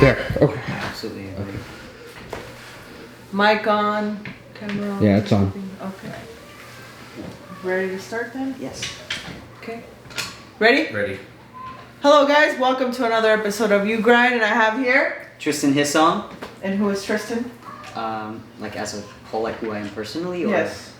There. Okay. Absolutely agree. Mic on, camera on. Yeah, it's on. Okay. Ready to start then? Yes. Okay. Ready? Ready. Hello guys, welcome to another episode of YouGrind, and I have here. Tristan Hissong. And who is Tristan? Like as a whole, like who I am personally? Or Yes.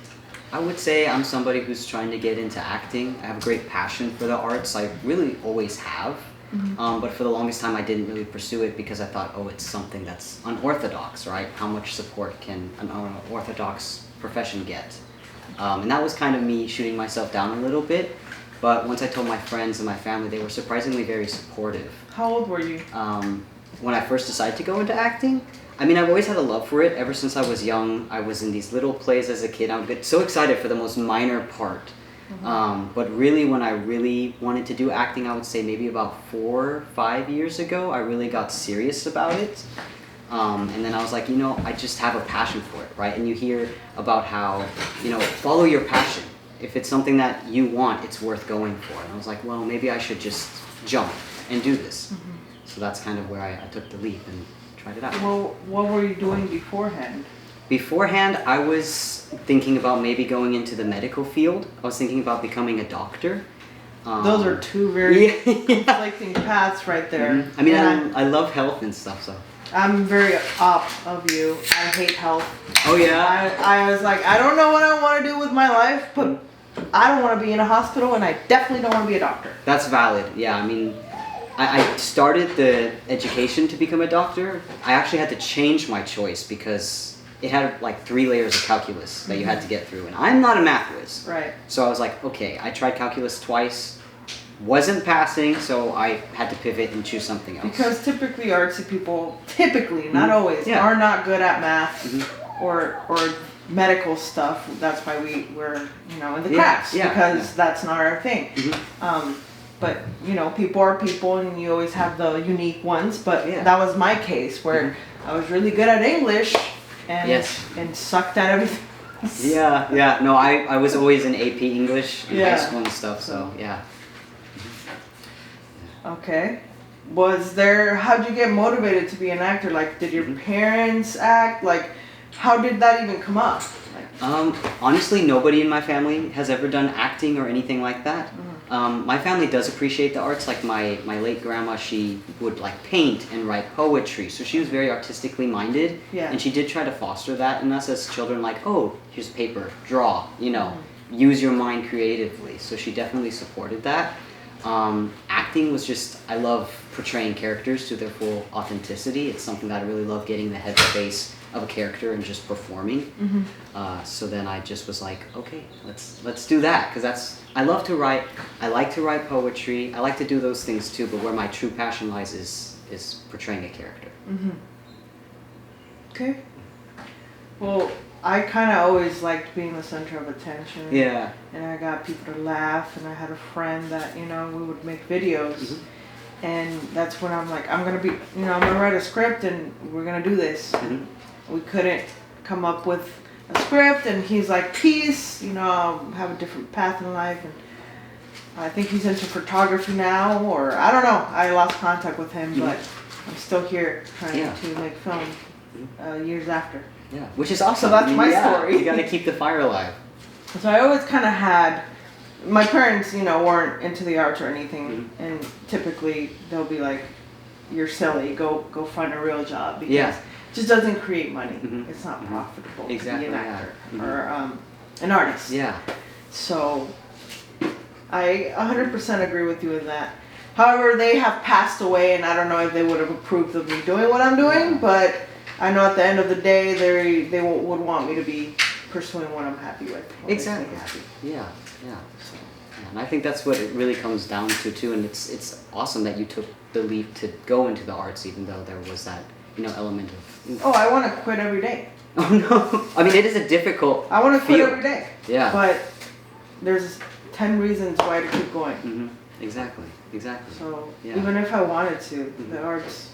I would say I'm somebody who's trying to get into acting. I have a great passion for the arts. I really always have. Mm-hmm. But for the longest time, I didn't really pursue it because I thought, oh, it's something that's unorthodox, right? How much support can an unorthodox profession get? And that was kind of me shooting myself down a little bit. But once I told my friends and my family, they were surprisingly very supportive. How old were you? When I first decided to go into acting, I mean, I've always had a love for it. Ever since I was young, I was in these little plays as a kid. I would get so excited for the most minor part. Mm-hmm. But really, when I really wanted to do acting, I would say maybe about 4 or 5 years ago, I really got serious about it. And then I was like, you know, I just have a passion for it, right? And you hear about how, you know, follow your passion. If it's something that you want, it's worth going for. And I was like, well, maybe I should just jump and do this. Mm-hmm. So that's kind of where I took the leap and tried it out. Well, what were you doing beforehand? Beforehand, I was thinking about maybe going into the medical field. I was thinking about becoming a doctor. Those are two very conflicting paths right there. Mm-hmm. I mean, I love health and stuff, so. I'm very up of you. I hate health. Oh yeah? I was like, I don't know what I want to do with my life, but I don't want to be in a hospital, and I definitely don't want to be a doctor. That's valid, yeah. I mean, I started the education to become a doctor. I actually had to change my choice because it had like 3 layers of calculus that you had to get through, and I'm not a math whiz. Right. So I was like, okay, I tried calculus twice, wasn't passing, so I had to pivot and choose something else. Because typically artsy people, not always, are not good at math or medical stuff. That's why we're in the crafts because that's not our thing. But people are people, and you always have the unique ones. But that was my case where I was really good at English and sucked at everything. Yeah. No, I was always in AP English in high school and stuff. So yeah. Okay. How'd you get motivated to be an actor? Like, did your parents act? Like, how did that even come up? Honestly, nobody in my family has ever done acting or anything like that. My family does appreciate the arts. Like my late grandma, she would like paint and write poetry. So she was very artistically minded. Yeah. And she did try to foster that in us as children, like, oh, here's paper, draw, use your mind creatively. So she definitely supported that. Acting was just, I love portraying characters to their full authenticity. It's something that I really love, getting the headspace of a character and just performing. So then I just was like, okay, let's do that, because I love to write. I like to write poetry. I like to do those things too, but where my true passion lies is portraying a character. Okay. Well, I kind of always liked being the center of attention. Yeah. And I got people to laugh, and I had a friend that, we would make videos. And that's when I'm like, I'm going to be, I'm going to write a script, and we're going to do this. We couldn't come up with a script, and he's like, peace, I'll have a different path in life. And I think he's into photography now, or I don't know. I lost contact with him, but I'm still here trying to make film years after. Yeah, which is awesome. So that's my story. You got to keep the fire alive. So I always kind of had, my parents, weren't into the arts or anything, and typically they'll be like, "You're silly. Go find a real job because it just doesn't create money. It's not profitable to be an actor or an artist." Yeah. So I 100% agree with you in that. However, they have passed away, and I don't know if they would have approved of me doing what I'm doing, but I know at the end of the day, they would want me to be pursuing what I'm happy with. Exactly. Yeah. So, and I think that's what it really comes down to too. And it's awesome that you took the leap to go into the arts, even though there was that element of. Oh, I want to quit every day. Oh no! I mean, it is a difficult. I want to quit every day. Yeah. But there's 10 reasons why to keep going. Exactly. So even if I wanted to, the arts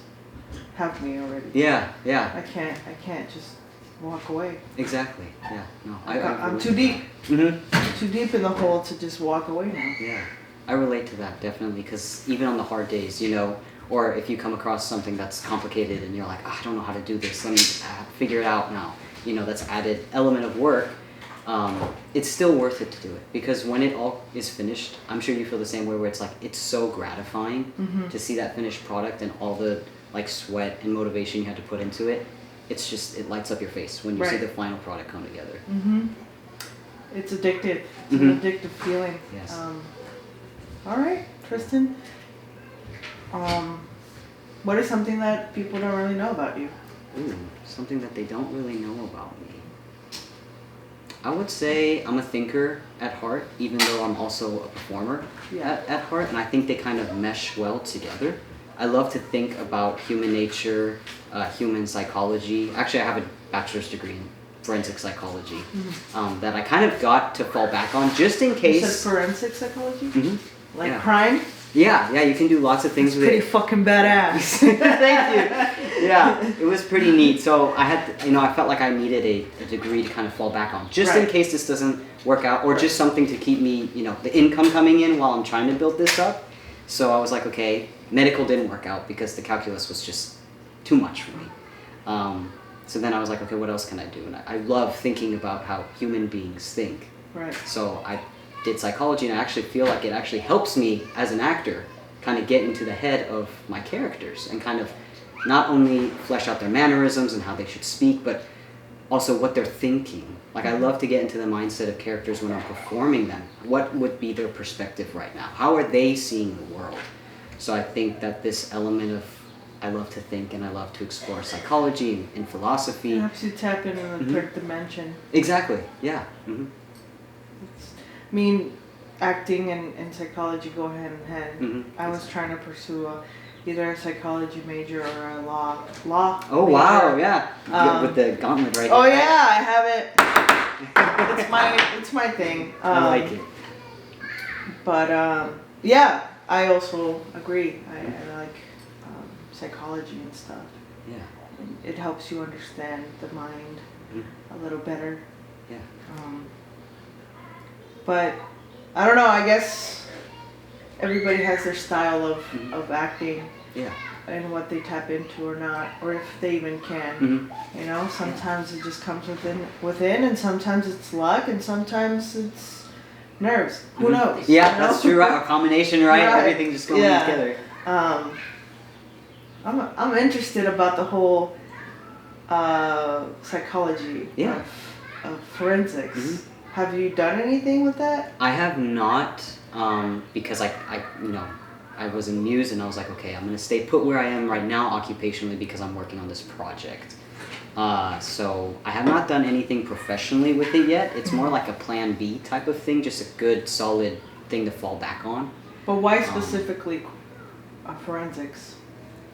have me already. Yeah. I can't just walk away. Exactly. Yeah. No. I'm too deep. Too deep in the hole to just walk away now. Yeah. I relate to that definitely, because even on the hard days, you know, or if you come across something that's complicated and you're like, "Ah, I don't know how to do this, let me figure it out now. You know, that's added element of work. It's still worth it to do it, because when it all is finished, I'm sure you feel the same way, where it's like, it's so gratifying to see that finished product and all the like sweat and motivation you had to put into it. It's just, it lights up your face when you see the final product come together. It's addictive. It's an addictive feeling. Yes. All right, Tristan. What is something that people don't really know about you? Ooh, something that they don't really know about me. I would say I'm a thinker at heart, even though I'm also a performer at heart, and I think they kind of mesh well together. I love to think about human nature, human psychology. Actually, I have a bachelor's degree in forensic psychology that I kind of got to fall back on just in case. You said forensic psychology? Like Yeah. crime? Yeah, you can do lots of things with Pretty it. fucking badass. Thank you. Yeah, it was pretty neat. So I had, I felt like I needed a degree to kind of fall back on, just in case this doesn't work out, or just something to keep me, the income coming in while I'm trying to build this up. So I was like, okay, medical didn't work out because the calculus was just too much for me. So then I was like, okay, what else can I do? And I love thinking about how human beings think. Right. So I did psychology, and I actually feel like it actually helps me as an actor kind of get into the head of my characters and kind of not only flesh out their mannerisms and how they should speak, but also what they're thinking. Like, I love to get into the mindset of characters when I'm performing them. What would be their perspective right now? How are they seeing the world? So I think that this element of, I love to think and I love to explore psychology and philosophy. It helps you tap into the third dimension. Exactly, yeah. I mean, acting and psychology go hand in hand. I was trying to pursue either a psychology major or a law Oh major. wow, yeah. With the gauntlet right Oh here. yeah, I have it. It's my thing. I like it. But yeah, I also agree. I like psychology and stuff. Yeah. It helps you understand the mind a little better. Yeah. But I don't know, I guess everybody has their style of acting. Yeah. And what they tap into or not, or if they even can. Sometimes it just comes within, and sometimes it's luck, and sometimes it's nerves. Who knows? Yeah, that's true, right? A combination, right? Everything just going together. I'm interested about the whole psychology of forensics. Have you done anything with that? I have not, because I was in Muse and I was like, okay, I'm going to stay put where I am right now occupationally because I'm working on this project. So I have not done anything professionally with it yet. It's more like a plan B type of thing, just a good, solid thing to fall back on. But why specifically forensics?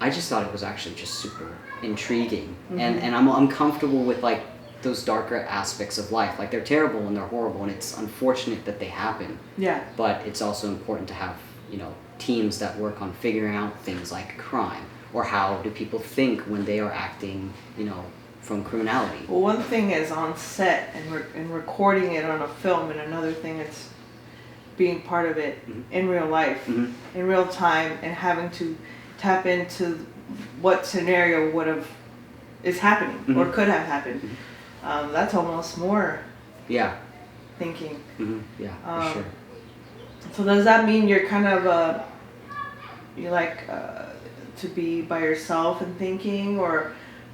I just thought it was actually just super intriguing. And I'm comfortable with like those darker aspects of life. Like, they're terrible and they're horrible and it's unfortunate that they happen. Yeah. But it's also important to have, teams that work on figuring out things like crime, or how do people think when they are acting, from criminality. Well, one thing is on set and recording it on a film, and another thing is being part of it in real life, in real time, and having to tap into what scenario is happening or could have happened. That's almost more thinking. Yeah, for sure. So does that mean you're kind of you like to be by yourself and thinking, or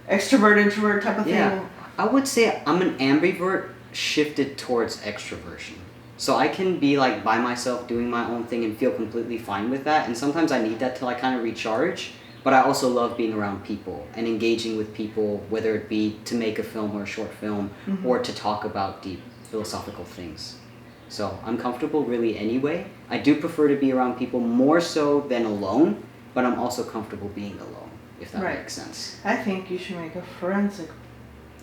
extrovert introvert type of thing? Yeah, I would say I'm an ambivert shifted towards extroversion. So I can be like by myself doing my own thing and feel completely fine with that, and sometimes I need that to like kind of recharge. But I also love being around people and engaging with people, whether it be to make a film or a short film, or to talk about deep philosophical things. So I'm comfortable really anyway. I do prefer to be around people more so than alone, but I'm also comfortable being alone, if that makes sense. I think you should make a forensic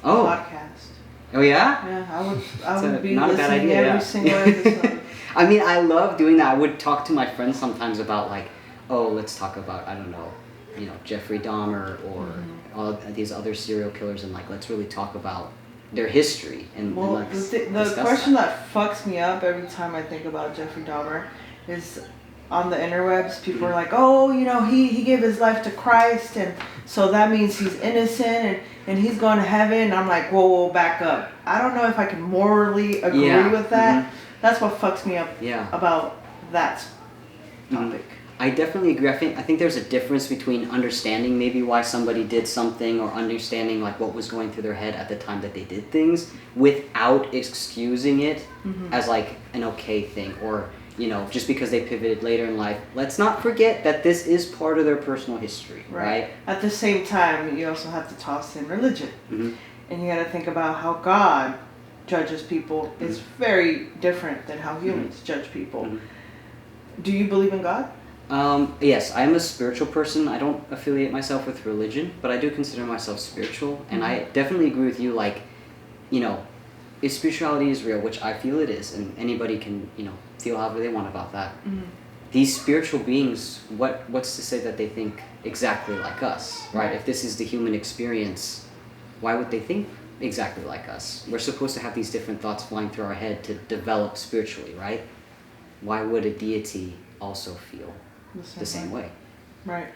podcast. Oh yeah? Yeah, I would be not a bad listening idea, every single episode. I mean, I love doing that. I would talk to my friends sometimes about like, oh, let's talk about, I don't know, Jeffrey Dahmer or all these other serial killers, and like, let's really talk about their history and the question that fucks me up every time I think about Jeffrey Dahmer is on the interwebs, people are like, oh, you know, he gave his life to Christ, and so that means he's innocent, and he's going to heaven. And I'm like, whoa, back up. I don't know if I can morally agree with that. That's what fucks me up about that topic. I definitely agree. I think there's a difference between understanding maybe why somebody did something, or understanding like what was going through their head at the time that they did things, without excusing it as like an okay thing, or you know, just because they pivoted later in life. Let's not forget that this is part of their personal history, right? At the same time, you also have to toss in religion. And you got to think about how God judges people is very different than how humans judge people. Do you believe in God? Yes, I'm a spiritual person. I don't affiliate myself with religion, but I do consider myself spiritual. And I definitely agree with you, like, you know, if spirituality is real, which I feel it is, and anybody can, you know, feel however they want about that. These spiritual beings, what's to say that they think exactly like us, right? If this is the human experience, why would they think exactly like us? We're supposed to have these different thoughts flying through our head to develop spiritually, right? Why would a deity also feel the same way? Right.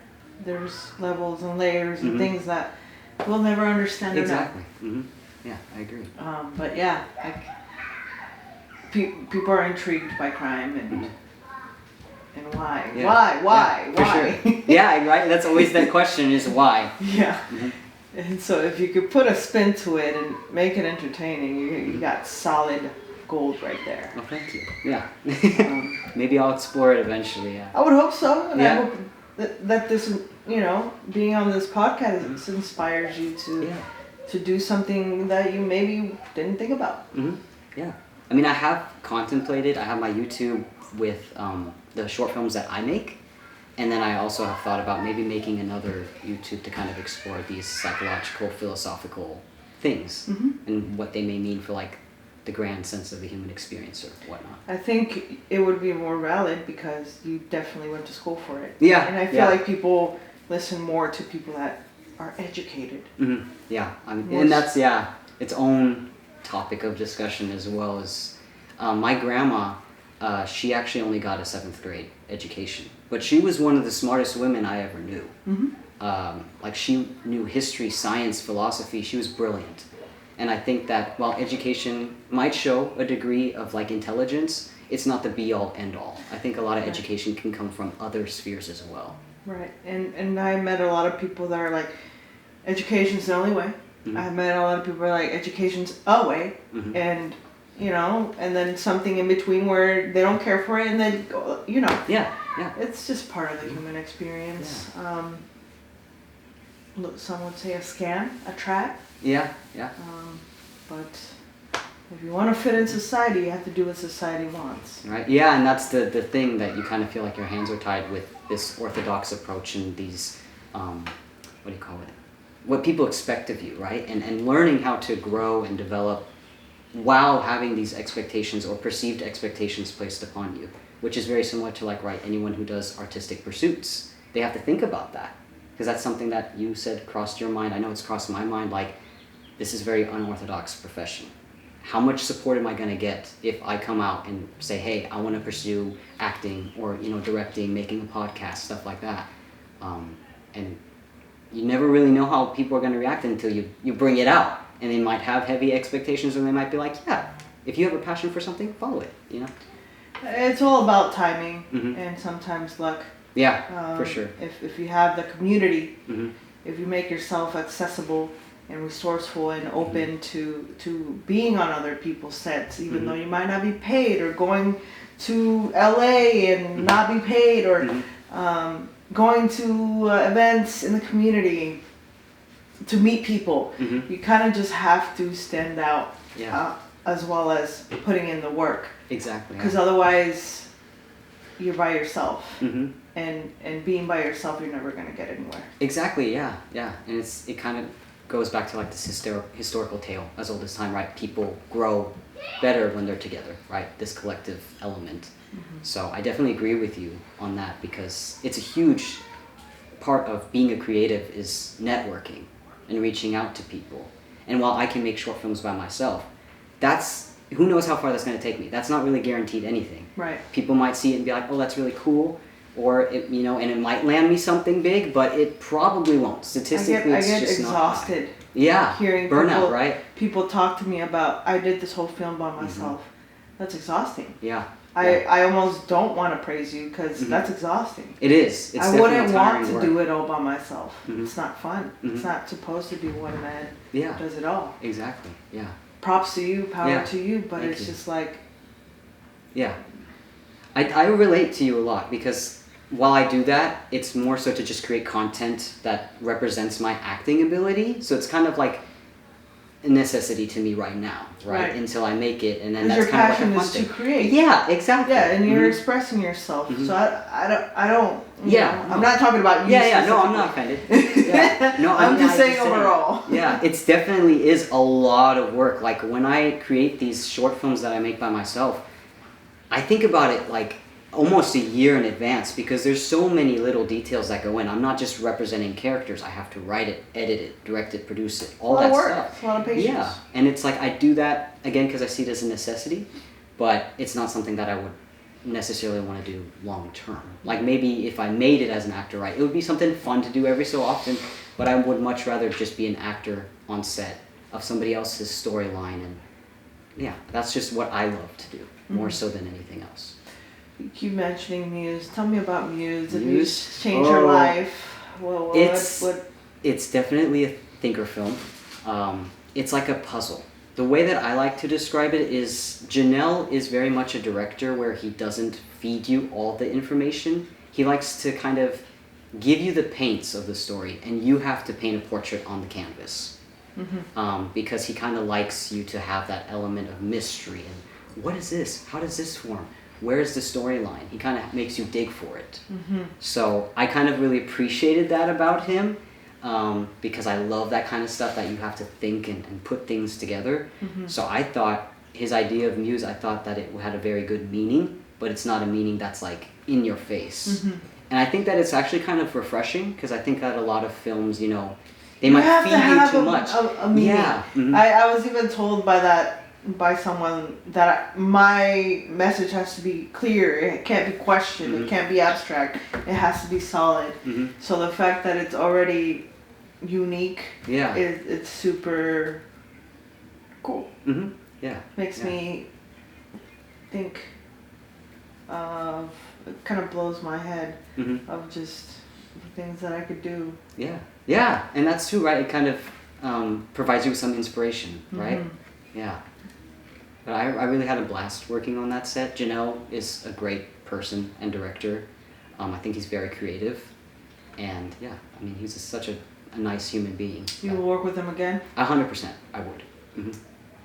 There's levels and layers and things that we'll never understand. Exactly. Yeah, I agree. But yeah, like, people are intrigued by crime and why? Yeah. Why? For sure. Yeah, right. That's always that question: is why? Yeah. And so if you could put a spin to it and make it entertaining, you got solid gold right there. Oh, thank you. Yeah. Maybe I'll explore it eventually. Yeah. I would hope so, and I hope that this, you know, being on this podcast inspires you to do something that you maybe didn't think about. Yeah. I mean, I have contemplated. I have my YouTube with the short films that I make, and then I also have thought about maybe making another YouTube to kind of explore these psychological, philosophical things and what they may mean for like the grand sense of the human experience or whatnot. I think it would be more valid because you definitely went to school for it. Yeah. And I feel like people listen more to people that are educated. Yeah. I mean, and that's its own topic of discussion, as well as my grandma. She actually only got a 7th grade education, but she was one of the smartest women I ever knew. Like, she knew history, science, philosophy. She was brilliant. And I think that while education might show a degree of like intelligence, it's not the be all end all. I think a lot of education can come from other spheres as well. Right. And I met a lot of people that are like, education's the only way. I met a lot of people that are like, education's a way. And, you know, and then something in between where they don't care for it, and then, you know. Yeah. It's just part of the human experience. Some would say a scam, a trap. Yeah. But if you want to fit in society, you have to do what society wants. Right. Yeah, and that's the thing, that you kind of feel like your hands are tied with this orthodox approach and these, what do you call it? What people expect of you, right? And learning how to grow and develop while having these expectations or perceived expectations placed upon you, which is very similar to like, right, anyone who does artistic pursuits. They have to think about that, because that's something that you said crossed your mind. I know it's crossed my mind, like, this is a very unorthodox profession. How much support am I going to get if I come out and say, hey, I want to pursue acting or, you know, directing, making a podcast, stuff like that. And you never really know how people are going to react until you bring it out. And they might have heavy expectations, or they might be like, yeah, if you have a passion for something, follow it, you know? It's all about timing and sometimes luck. Yeah, for sure. If you have the community, if you make yourself accessible and resourceful and open to being on other people's sets, even though you might not be paid, or going to LA and not be paid, or going to events in the community to meet people. You kind of just have to stand out, as well as putting in the work. Exactly. Because otherwise, you're by yourself. And being by yourself, you're never going to get anywhere. Exactly, yeah. And it kind of goes back to like this historical tale as old as time, right? People grow better when they're together, right? This collective element. So I definitely agree with you on that, because it's a huge part of being a creative is networking and reaching out to people. And while I can make short films by myself, that's who knows how far that's going to take me? That's not really guaranteed anything. Right. People might see it and be like, oh, that's really cool. Or, it, you know, and it might land me something big, but it probably won't. Statistically, it's just exhausted. Not high. Yeah, hearing burnout, right? People talk to me about, I did this whole film by myself. That's exhausting. Yeah. I almost don't want to praise you because that's exhausting. It is. It's I wouldn't want to work. do it all by myself. It's not fun. It's not supposed to be one man does it all. Exactly. Yeah. Props to you, power to you, but it's just like... Yeah. I relate to you a lot because while I do that, it's more so to just create content that represents my acting ability. So it's kind of like a necessity to me right now, right? Until I make it, and then that's your kind passion of like a is to create. Yeah, exactly. Yeah, and you're expressing yourself. So I don't. I'm not talking about you. Yeah, no, I'm not offended. Yeah. No, I'm just saying overall. Yeah, it's definitely is a lot of work. Like when I create these short films that I make by myself, I think about it like almost a year in advance because there's so many little details that go in. I'm not just representing characters. I have to write it, edit it, direct it, produce it, all that stuff. It's a lot of patience. Yeah, and it's like I do that again because I see it as a necessity, but it's not something that I would necessarily want to do long term. Like maybe if I made it as an actor, right, it would be something fun to do every so often, but I would much rather just be an actor on set of somebody else's storyline, and yeah, that's just what I love to do more so than anything else. You keep mentioning Muse. Tell me about Muse. Muse? Have you changed your life? It's definitely a thinker film. It's like a puzzle. The way that I like to describe it is Janelle is very much a director where he doesn't feed you all the information. He likes to kind of give you the paints of the story, and you have to paint a portrait on the canvas. Because he kind of likes you to have that element of mystery and what is this? How does this form? Where is the storyline? He kind of makes you dig for it. So I kind of really appreciated that about him because I love that kind of stuff that you have to think and put things together. So I thought his idea of Muse, I thought that it had a very good meaning, but it's not a meaning that's like in your face. And I think that it's actually kind of refreshing because I think that a lot of films, you know, they might feed you too much. A meaning. Yeah. I was even told by someone that my message has to be clear. It can't be questioned. It can't be abstract. It has to be solid. So the fact that it's already unique, it's super cool. Yeah. Makes me think of, it kind of blows my head of just the things that I could do. Yeah, and that's true, right? It kind of provides you with some inspiration, right? Yeah. But I really had a blast working on that set. Janelle is a great person and director. I think he's very creative. And yeah, I mean, he's such a nice human being. You will work with him again? 100%, I would.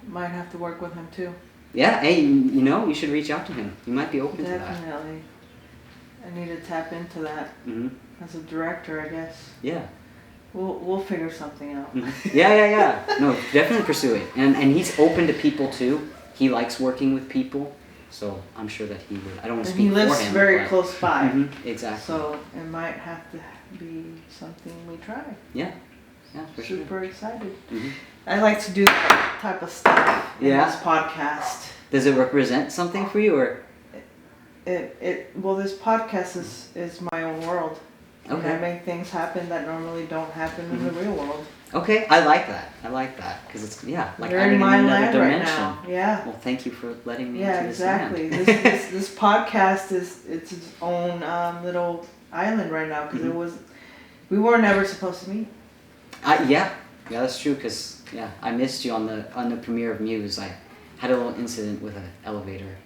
Might have to work with him too. Yeah, hey, you know, you should reach out to him. He might be open to that. Definitely. I need to tap into that as a director, I guess. Yeah. We'll figure something out. Yeah. No, definitely pursue it. And he's open to people too. He likes working with people, so I'm sure that he would. I don't want to speak for him. He lives very close by. Exactly. So it might have to be something we try. Yeah, for sure. Super excited. I like to do that type of stuff in this podcast. Does it represent something for you, or? Well, this podcast is my own world. Okay. And I make things happen that normally don't happen in the real world. Okay, I like that because it's like you're adding in my another land dimension. Right now. Yeah. Well, thank you for letting me. Yeah, into exactly. This land. this podcast is its own little island right now because we were never supposed to meet. Yeah, that's true. Because I missed you on the premiere of Muse. I had a little incident with an elevator.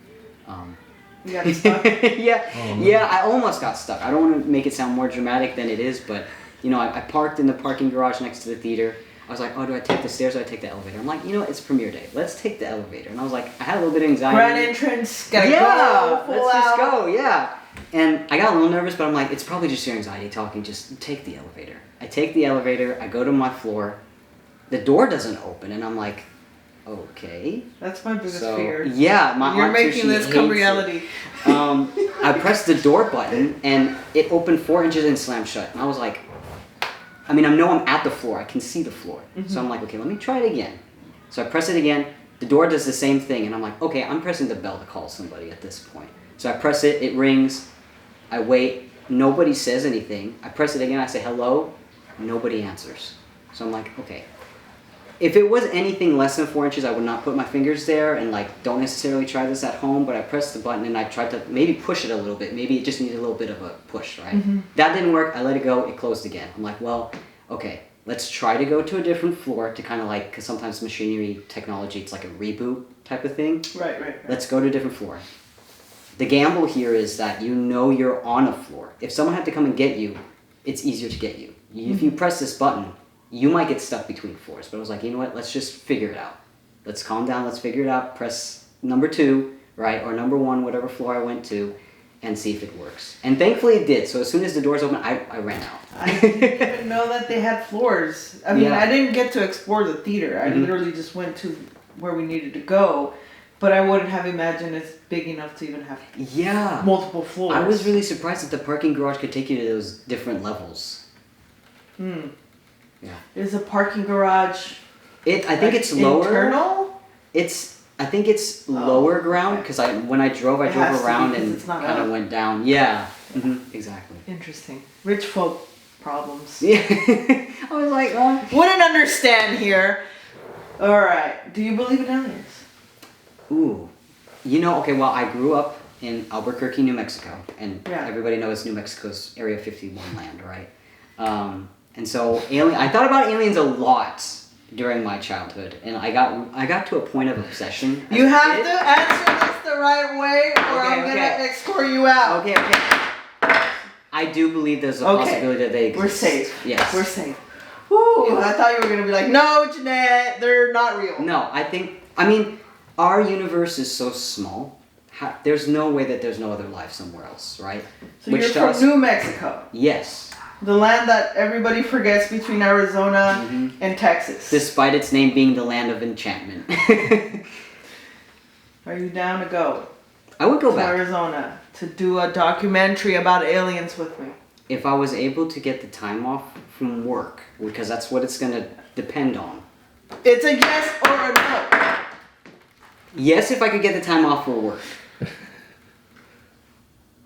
You got stuck? Yeah, I almost got stuck. I don't want to make it sound more dramatic than it is, but you know, I parked in the parking garage next to the theater. I was like, oh, do I take the stairs or do I take the elevator? I'm like, you know what, it's premiere day. Let's take the elevator. And I was like, I had a little bit of anxiety. Grand entrance, gotta go. Let's just go, yeah. And I got a little nervous, but I'm like, it's probably just your anxiety talking. Just take the elevator. I take the elevator. I go to my floor. The door doesn't open, and I'm like, okay. That's my biggest fear. Yeah, my You're aunt making this come reality. I pressed the door button, and it opened 4 inches and slammed shut. And I was like, I know I'm at the floor. I can see the floor. So I'm like, okay, let me try it again. So I press it again, The door does the same thing, and I'm like, okay, I'm pressing the bell to call somebody at this point. So I press it, it rings, I wait, nobody says anything. I press it again, I say hello, nobody answers. So I'm like, okay. If it was anything less than 4 inches, I would not put my fingers there and like don't necessarily try this at home, but I pressed the button and I tried to maybe push it a little bit. Maybe it just needed a little bit of a push, right? That didn't work, I let it go, it closed again. I'm like, well, okay, let's try to go to a different floor to kind of like, because sometimes machinery technology, it's like a reboot type of thing. Right. Let's go to a different floor. The gamble here is that you know you're on a floor. If someone had to come and get you, it's easier to get you. If you press this button, you might get stuck between floors. But I was like, you know what, let's just figure it out. Let's calm down, let's figure it out, press number 2, right, or number 1, whatever floor I went to, and see if it works. And thankfully it did. So as soon as the doors opened, I ran out. I didn't even know that they had floors. I mean, I didn't get to explore the theater. I literally just went to where we needed to go. But I wouldn't have imagined it's big enough to even have multiple floors. I was really surprised that the parking garage could take you to those different levels. Yeah. Is a parking garage? I think it's lower. Internal? I think it's lower ground because when I drove around and kind of went down. Yeah. Exactly. Interesting. Rich folk problems. Yeah. I was like, wouldn't understand here. All right. Do you believe in aliens? Ooh. Okay, well, I grew up in Albuquerque, New Mexico, and everybody knows New Mexico's Area 51 land, right? And so I thought about aliens a lot during my childhood, and I got to a point of obsession. You have to answer this the right way, or I'm gonna escort you out. Okay. I do believe there's a possibility that they exist. We're safe. Yes. We're safe. Woo! I thought you were gonna be like, no, Jeanette, they're not real. No, I mean, our universe is so small. There's no way that there's no other life somewhere else, right? So you're from New Mexico. Yes. The land that everybody forgets between Arizona and Texas. Despite its name being the land of enchantment. Are you down to go? I would go to back. Arizona to do a documentary about aliens with me. If I was able to get the time off from work, because that's what it's going to depend on. It's a yes or a no. Yes, if I could get the time off for work.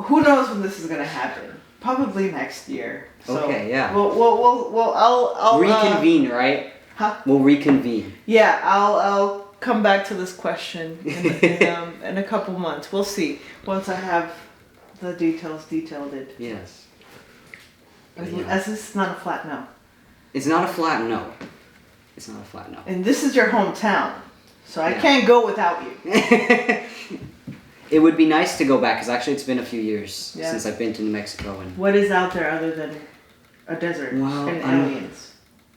Who knows when this is going to happen? Probably next year. So okay, yeah. Well, I'll reconvene, right? Huh? We'll reconvene. Yeah, I'll come back to this question in a couple months. We'll see once I have the detailed. Yes. As this is not a flat no. It's not a flat no. It's not a flat no. And this is your hometown, so I can't go without you. It would be nice to go back, because actually it's been a few years since I've been to New Mexico. And what is out there other than a desert and aliens?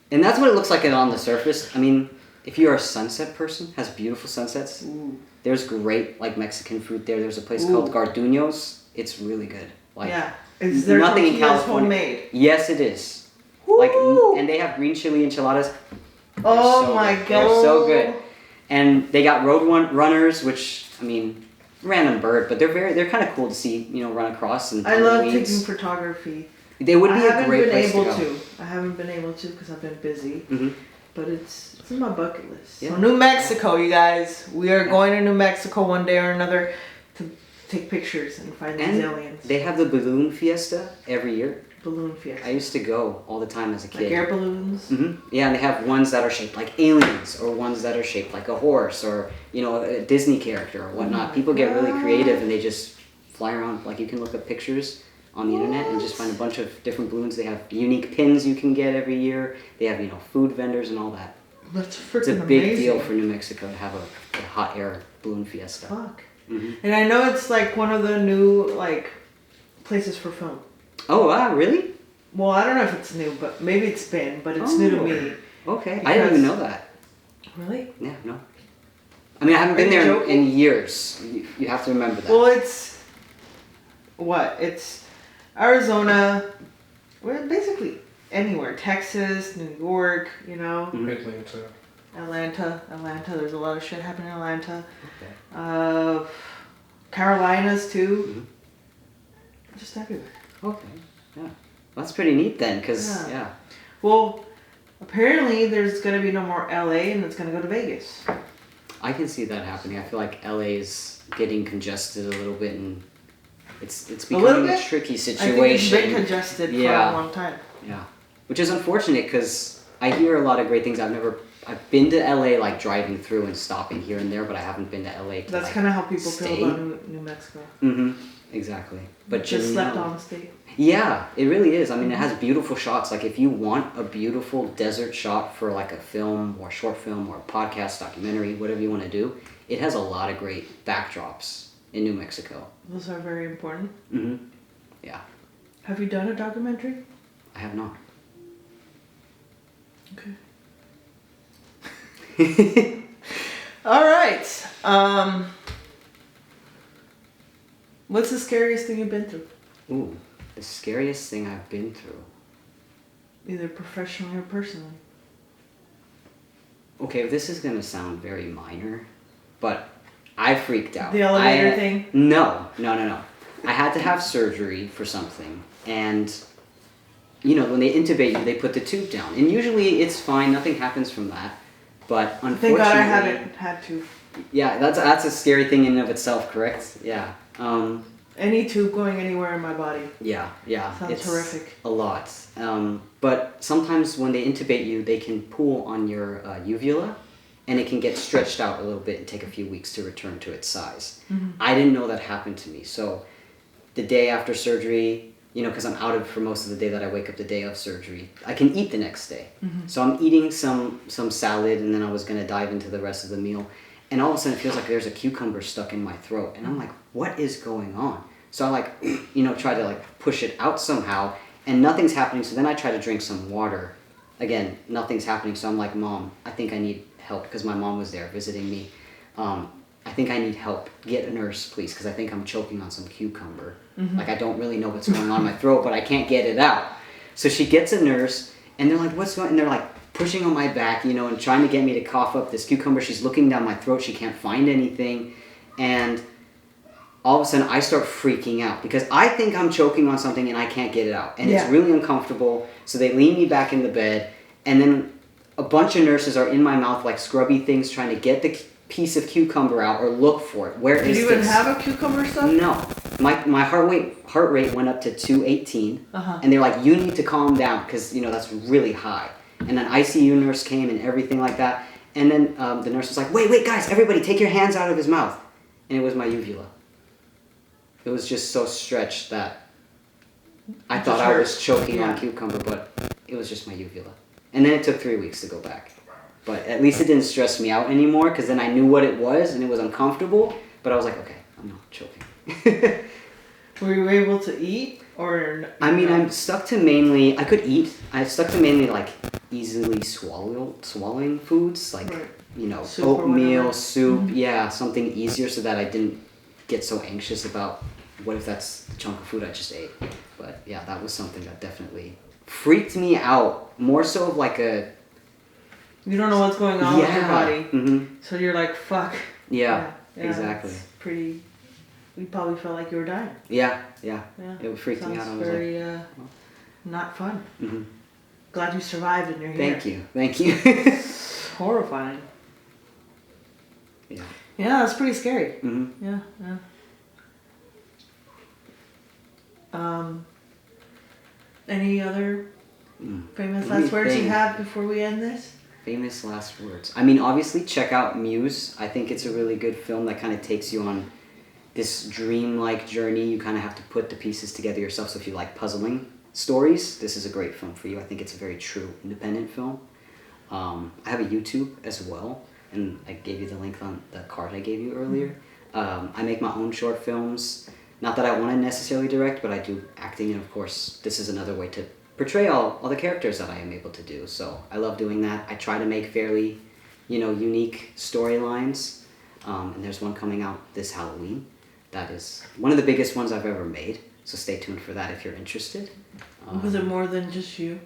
And that's what it looks like on the surface. I mean, if you're a sunset person, has beautiful sunsets. Ooh. There's great Mexican food there. There's a place called Garduño's. It's really good. Is there nothing in California. Homemade? Yes, it is. Woo! And they have green chili enchiladas. Oh my god. They're so good. And they got road runners, which, I mean, random bird, but they're kind of cool to see, run across. And I love taking photography. They would be a great place to go. I haven't been able to because I've been busy, but it's in my bucket list. Yeah. So New Mexico, you guys, we are going to New Mexico one day or another to take pictures and find these aliens. They have the balloon fiesta every year. Balloon fiesta. I used to go all the time as a kid. Like air balloons? Yeah, and they have ones that are shaped like aliens, or ones that are shaped like a horse, or, a Disney character or whatnot. People get really creative and they just fly around. Like, you can look up pictures on the internet and just find a bunch of different balloons. They have unique pins you can get every year. They have, food vendors and all that. That's freaking amazing. It's a big deal for New Mexico to have a hot air balloon fiesta. Fuck. And I know it's like one of the new, places for film. Oh, wow, really? Well, I don't know if it's new, but maybe it's been, but it's new to me. Okay, I didn't even know that. Really? Yeah, no. I mean, I haven't been there in years. You have to remember that. Well, it's Arizona, basically anywhere. Texas, New York, Atlanta. There's a lot of shit happening in Atlanta. Okay. Carolinas too. Just everywhere. Okay. Yeah. Well, that's pretty neat then, because Well, apparently there's gonna be no more LA, and it's gonna go to Vegas. I can see that happening. I feel like LA is getting congested a little bit, and it's becoming a tricky situation. I think it's been congested for a long time. Yeah, which is unfortunate because I hear a lot of great things. I've been to LA like driving through and stopping here and there, but I haven't been to LA. That's like, kind of how people stay. feel about New Mexico. Mm-hmm. Exactly. But just slept on state. Yeah, it really is. I mean, it has beautiful shots. Like if you want a beautiful desert shot for like a film or short film or a podcast, documentary, whatever you want to do, it has a lot of great backdrops in New Mexico. Those are very important. Mm-hmm. Yeah. Have you done a documentary? I have not. Okay. All right. What's the scariest thing you've been through? Ooh, the scariest thing I've been through. Either professionally or personally. Okay, this is gonna sound very minor, but I freaked out. The elevator thing? No. I had to have surgery for something, and you know, when they intubate you, they put the tube down, and usually it's fine, nothing happens from that. But unfortunately, thank God I haven't had to. Yeah, that's a scary thing in and of itself, correct? Yeah. Any tube going anywhere in my body. Yeah. Sounds it's horrific. A lot. But sometimes when they intubate you, they can pull on your uvula, and it can get stretched out a little bit and take a few weeks to return to its size. Mm-hmm. I didn't know that happened to me. So the day after surgery, you know, because I'm out of for most of the day that I wake up the day of surgery, I can eat the next day. Mm-hmm. So I'm eating some salad, and then I was going to dive into the rest of the meal. And all of a sudden it feels like there's a cucumber stuck in my throat. And I'm like, what is going on? So I like, you know, try to like push it out somehow, and nothing's happening. So then I try to drink some water. Again, nothing's happening. So I'm like, Mom, I think I need help, because my mom was there visiting me. I think I need help. Get a nurse, please, because I think I'm choking on some cucumber. Mm-hmm. Like I don't really know what's going on in my throat, but I can't get it out. So she gets a nurse, and they're like, what's going on? And they're like pushing on my back, you know, and trying to get me to cough up this cucumber. She's looking down my throat. She can't find anything. And all of a sudden I start freaking out because I think I'm choking on something and I can't get it out. And it's really uncomfortable. So they lean me back in the bed, and then a bunch of nurses are in my mouth like scrubby things trying to get the piece of cucumber out or look for it. Where is this? Did you even have a cucumber stuff? No. My heart rate went up to 218. And they're like, you need to calm down because, you know, that's really high. And an ICU nurse came and everything like that. And then the nurse was like, wait, guys, everybody take your hands out of his mouth. And it was my uvula. It was just so stretched that I thought I was choking on cucumber, but it was just my uvula. And then it took 3 weeks to go back. But at least it didn't stress me out anymore, because then I knew what it was and it was uncomfortable. But I was like, okay, I'm not choking. Were you able to eat? Or I mean, I'm stuck to mainly, I could eat. I stuck to mainly like easily swallowing foods, like, you know, soup, oatmeal, soup, something easier so that I didn't get so anxious about what if that's the chunk of food I just ate. But yeah, that was something that definitely freaked me out, more so of like a... You don't know what's going on with your body. Mm-hmm. So you're like, fuck. Yeah, exactly. It's pretty... You probably felt like you were dying. Yeah. It freaked me out. I was very, not fun. Mm-hmm. Glad you survived and you're here. Thank you. It's horrifying. Yeah. Yeah, that's pretty scary. Mm-hmm. Yeah. Any other famous last words you have before we end this? Famous last words. I mean, obviously, check out Muse. I think it's a really good film that kind of takes you on this dream-like journey. You kind of have to put the pieces together yourself. So if you like puzzling stories, this is a great film for you. I think it's a very true, independent film. I have a YouTube as well, and I gave you the link on the card I gave you earlier. I make my own short films. Not that I want to necessarily direct, but I do acting, and of course, this is another way to portray all the characters that I am able to do. So I love doing that. I try to make fairly, unique storylines, and there's one coming out this Halloween. That is one of the biggest ones I've ever made, so stay tuned for that if you're interested. Was it more than just you?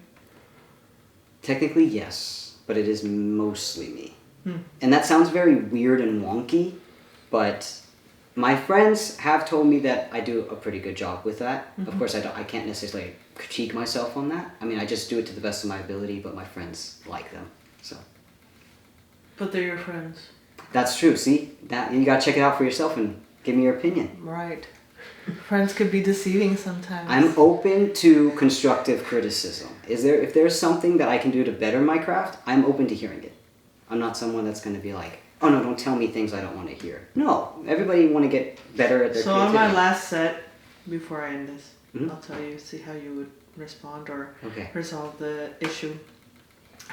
Technically, yes, but it is mostly me. And that sounds very weird and wonky, but my friends have told me that I do a pretty good job with that. Of course, I can't necessarily critique myself on that. I mean, I just do it to the best of my ability, but my friends like them, so. But they're your friends. That's true. See, that you gotta check it out for yourself and give me your opinion. Right. Friends could be deceiving sometimes. I'm open to constructive criticism. If there's something that I can do to better my craft, I'm open to hearing it. I'm not someone that's going to be like, oh no, don't tell me things I don't want to hear. No, everybody want to get better at their So creativity. on my last set, before I end this, Mhm. I'll tell you, see how you would respond or Okay. resolve the issue.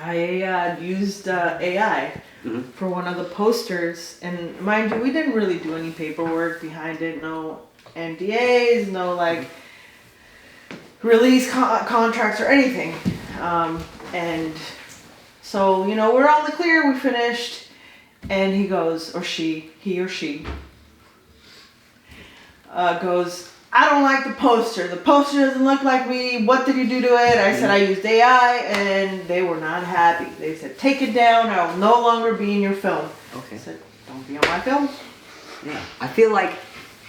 I used AI Mhm. for one of the posters, and mind you, we didn't really do any paperwork behind it, no NDAs, no like release contracts or anything. And so, you know, we're on the clear, we finished, and he goes, or she, he or she, goes, I don't like the poster. The poster doesn't look like me. What did you do to it? I said I used AI, and they were not happy. They said, take it down. I will no longer be in your film. Okay. I said, don't be on my film. Yeah. I feel like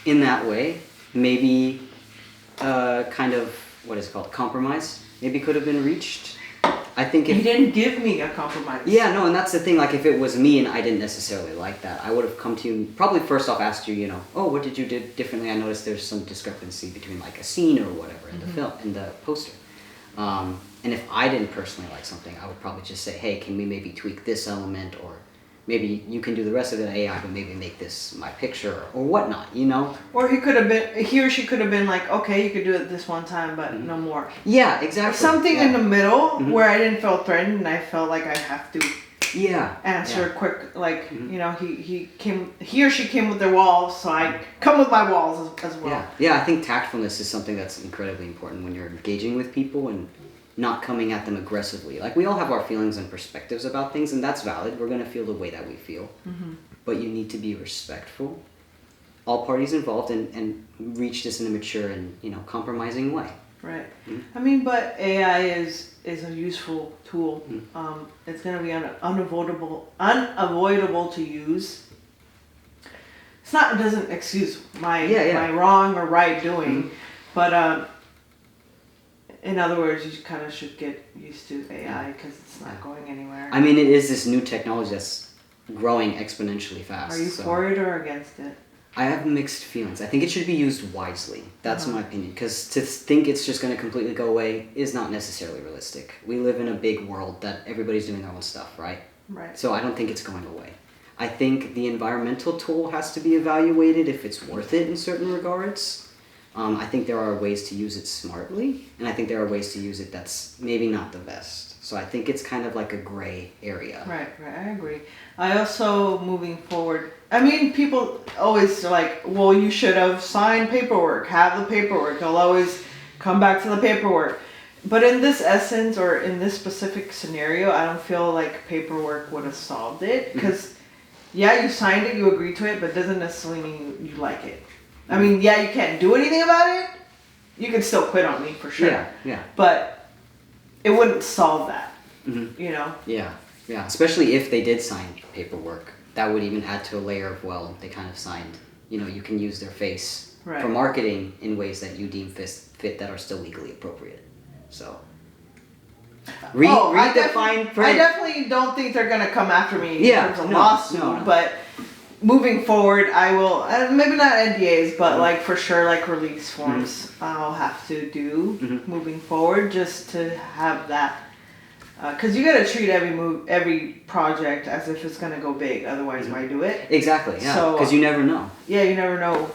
in that way, maybe kind of, what is it called, compromise maybe could have been reached. I think if... He didn't give me a compromise. Yeah, no, and that's the thing, like if it was me and I didn't necessarily like that, I would have come to you, probably first off asked you, you know, oh, what did you do differently? I noticed there's some discrepancy between like a scene or whatever in the film, in the poster. And if I didn't personally like something, I would probably just say, hey, can we maybe tweak this element, or maybe you can do the rest of it in AI, but maybe make this my picture or whatnot, you know? Or he or she could have been like, okay, you could do it this one time, but no more. Yeah, exactly. Something yeah. in the middle where I didn't feel threatened and I felt like I have to answer quick. Like, you know, he or she came with their walls, so I come with my walls as well. Yeah, I think tactfulness is something that's incredibly important when you're engaging with people and not coming at them aggressively. Like, we all have our feelings and perspectives about things, and that's valid. We're going to feel the way that we feel. But you need to be respectful, all parties involved, and reach this in a mature and, you know, compromising way. Right. I mean, but AI is a useful tool. It's going to be unavoidable to use. It doesn't excuse my wrong or right doing, but in other words, you kind of should get used to AI because it's not going anywhere. I mean, it is this new technology that's growing exponentially fast. Are you for it or against it? I have mixed feelings. I think it should be used wisely. That's my opinion. Because to think it's just going to completely go away is not necessarily realistic. We live in a big world that everybody's doing their own stuff, right? Right. So I don't think it's going away. I think the environmental tool has to be evaluated if it's worth it in certain regards. I think there are ways to use it smartly, and I think there are ways to use it that's maybe not the best. So I think it's kind of like a gray area. Right, I agree. I also, moving forward, I mean, people always are like, well, you should have signed paperwork, have the paperwork. They'll always come back to the paperwork. But in this essence, or in this specific scenario, I don't feel like paperwork would have solved it. Because, yeah, you signed it, you agreed to it, but it doesn't necessarily mean you like it. I mean, yeah, you can't do anything about it. You can still quit on me, for sure. Yeah. But it wouldn't solve that, you know? Yeah, especially if they did sign paperwork. That would even add to a layer of, well, they kind of signed, you know, you can use their face for marketing in ways that you deem fit that are still legally appropriate. So, read the fine print. I definitely don't think they're going to come after me in terms of lawsuit, no. But moving forward, I will, maybe not NDAs, but like for sure, like release forms I'll have to do moving forward just to have that. Because you got to treat every project as if it's going to go big, otherwise why do it? Exactly, yeah, because you never know. Yeah, you never know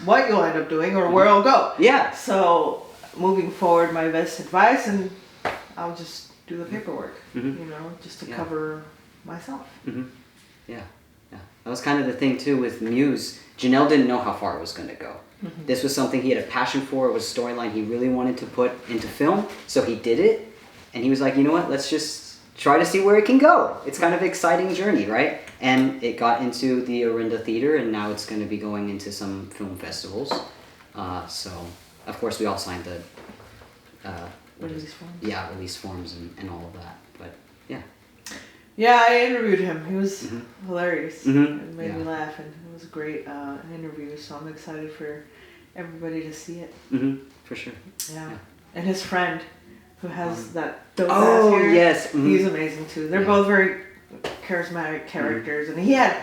what you'll end up doing or where it'll go. Yeah. So moving forward, my best advice, and I'll just do the paperwork, you know, just to cover myself. Yeah. That was kind of the thing too with Muse. Janelle didn't know how far it was going to go. This was something he had a passion for. It was a storyline he really wanted to put into film, so he did it. And he was like, you know what, let's just try to see where it can go. It's kind of an exciting journey, right? And it got into the Orinda Theater, and now it's going to be going into some film festivals. So, of course, we all signed the Release forms. Yeah, release forms and all of that. But, yeah. Yeah, I interviewed him. He was hilarious. It made me laugh, and it was a great interview. So I'm excited for everybody to see it. For sure. Yeah. And his friend, who has that dope ass hair. Yes. He's amazing too. They're both very charismatic characters, and he had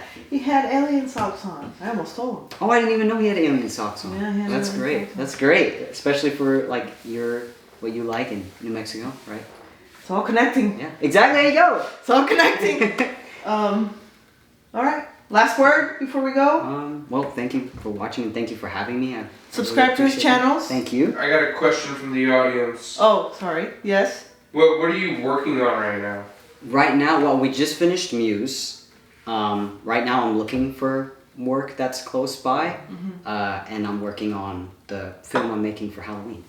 alien socks on. I almost stole them. Oh, I didn't even know he had alien socks on. Yeah, he had That's alien great. socks on. That's great, especially for like what you like in New Mexico, right? It's all connecting. Yeah, exactly. There you go. It's all connecting. All right. Last word before we go. Well, thank you for watching and thank you for having me. I Subscribe to his appreciate it. channels. Thank you. I got a question from the audience. Oh, sorry. Yes. What are you working on right now? Right now, well, we just finished Muse. Right now, I'm looking for work that's close by, and I'm working on the film I'm making for Halloween.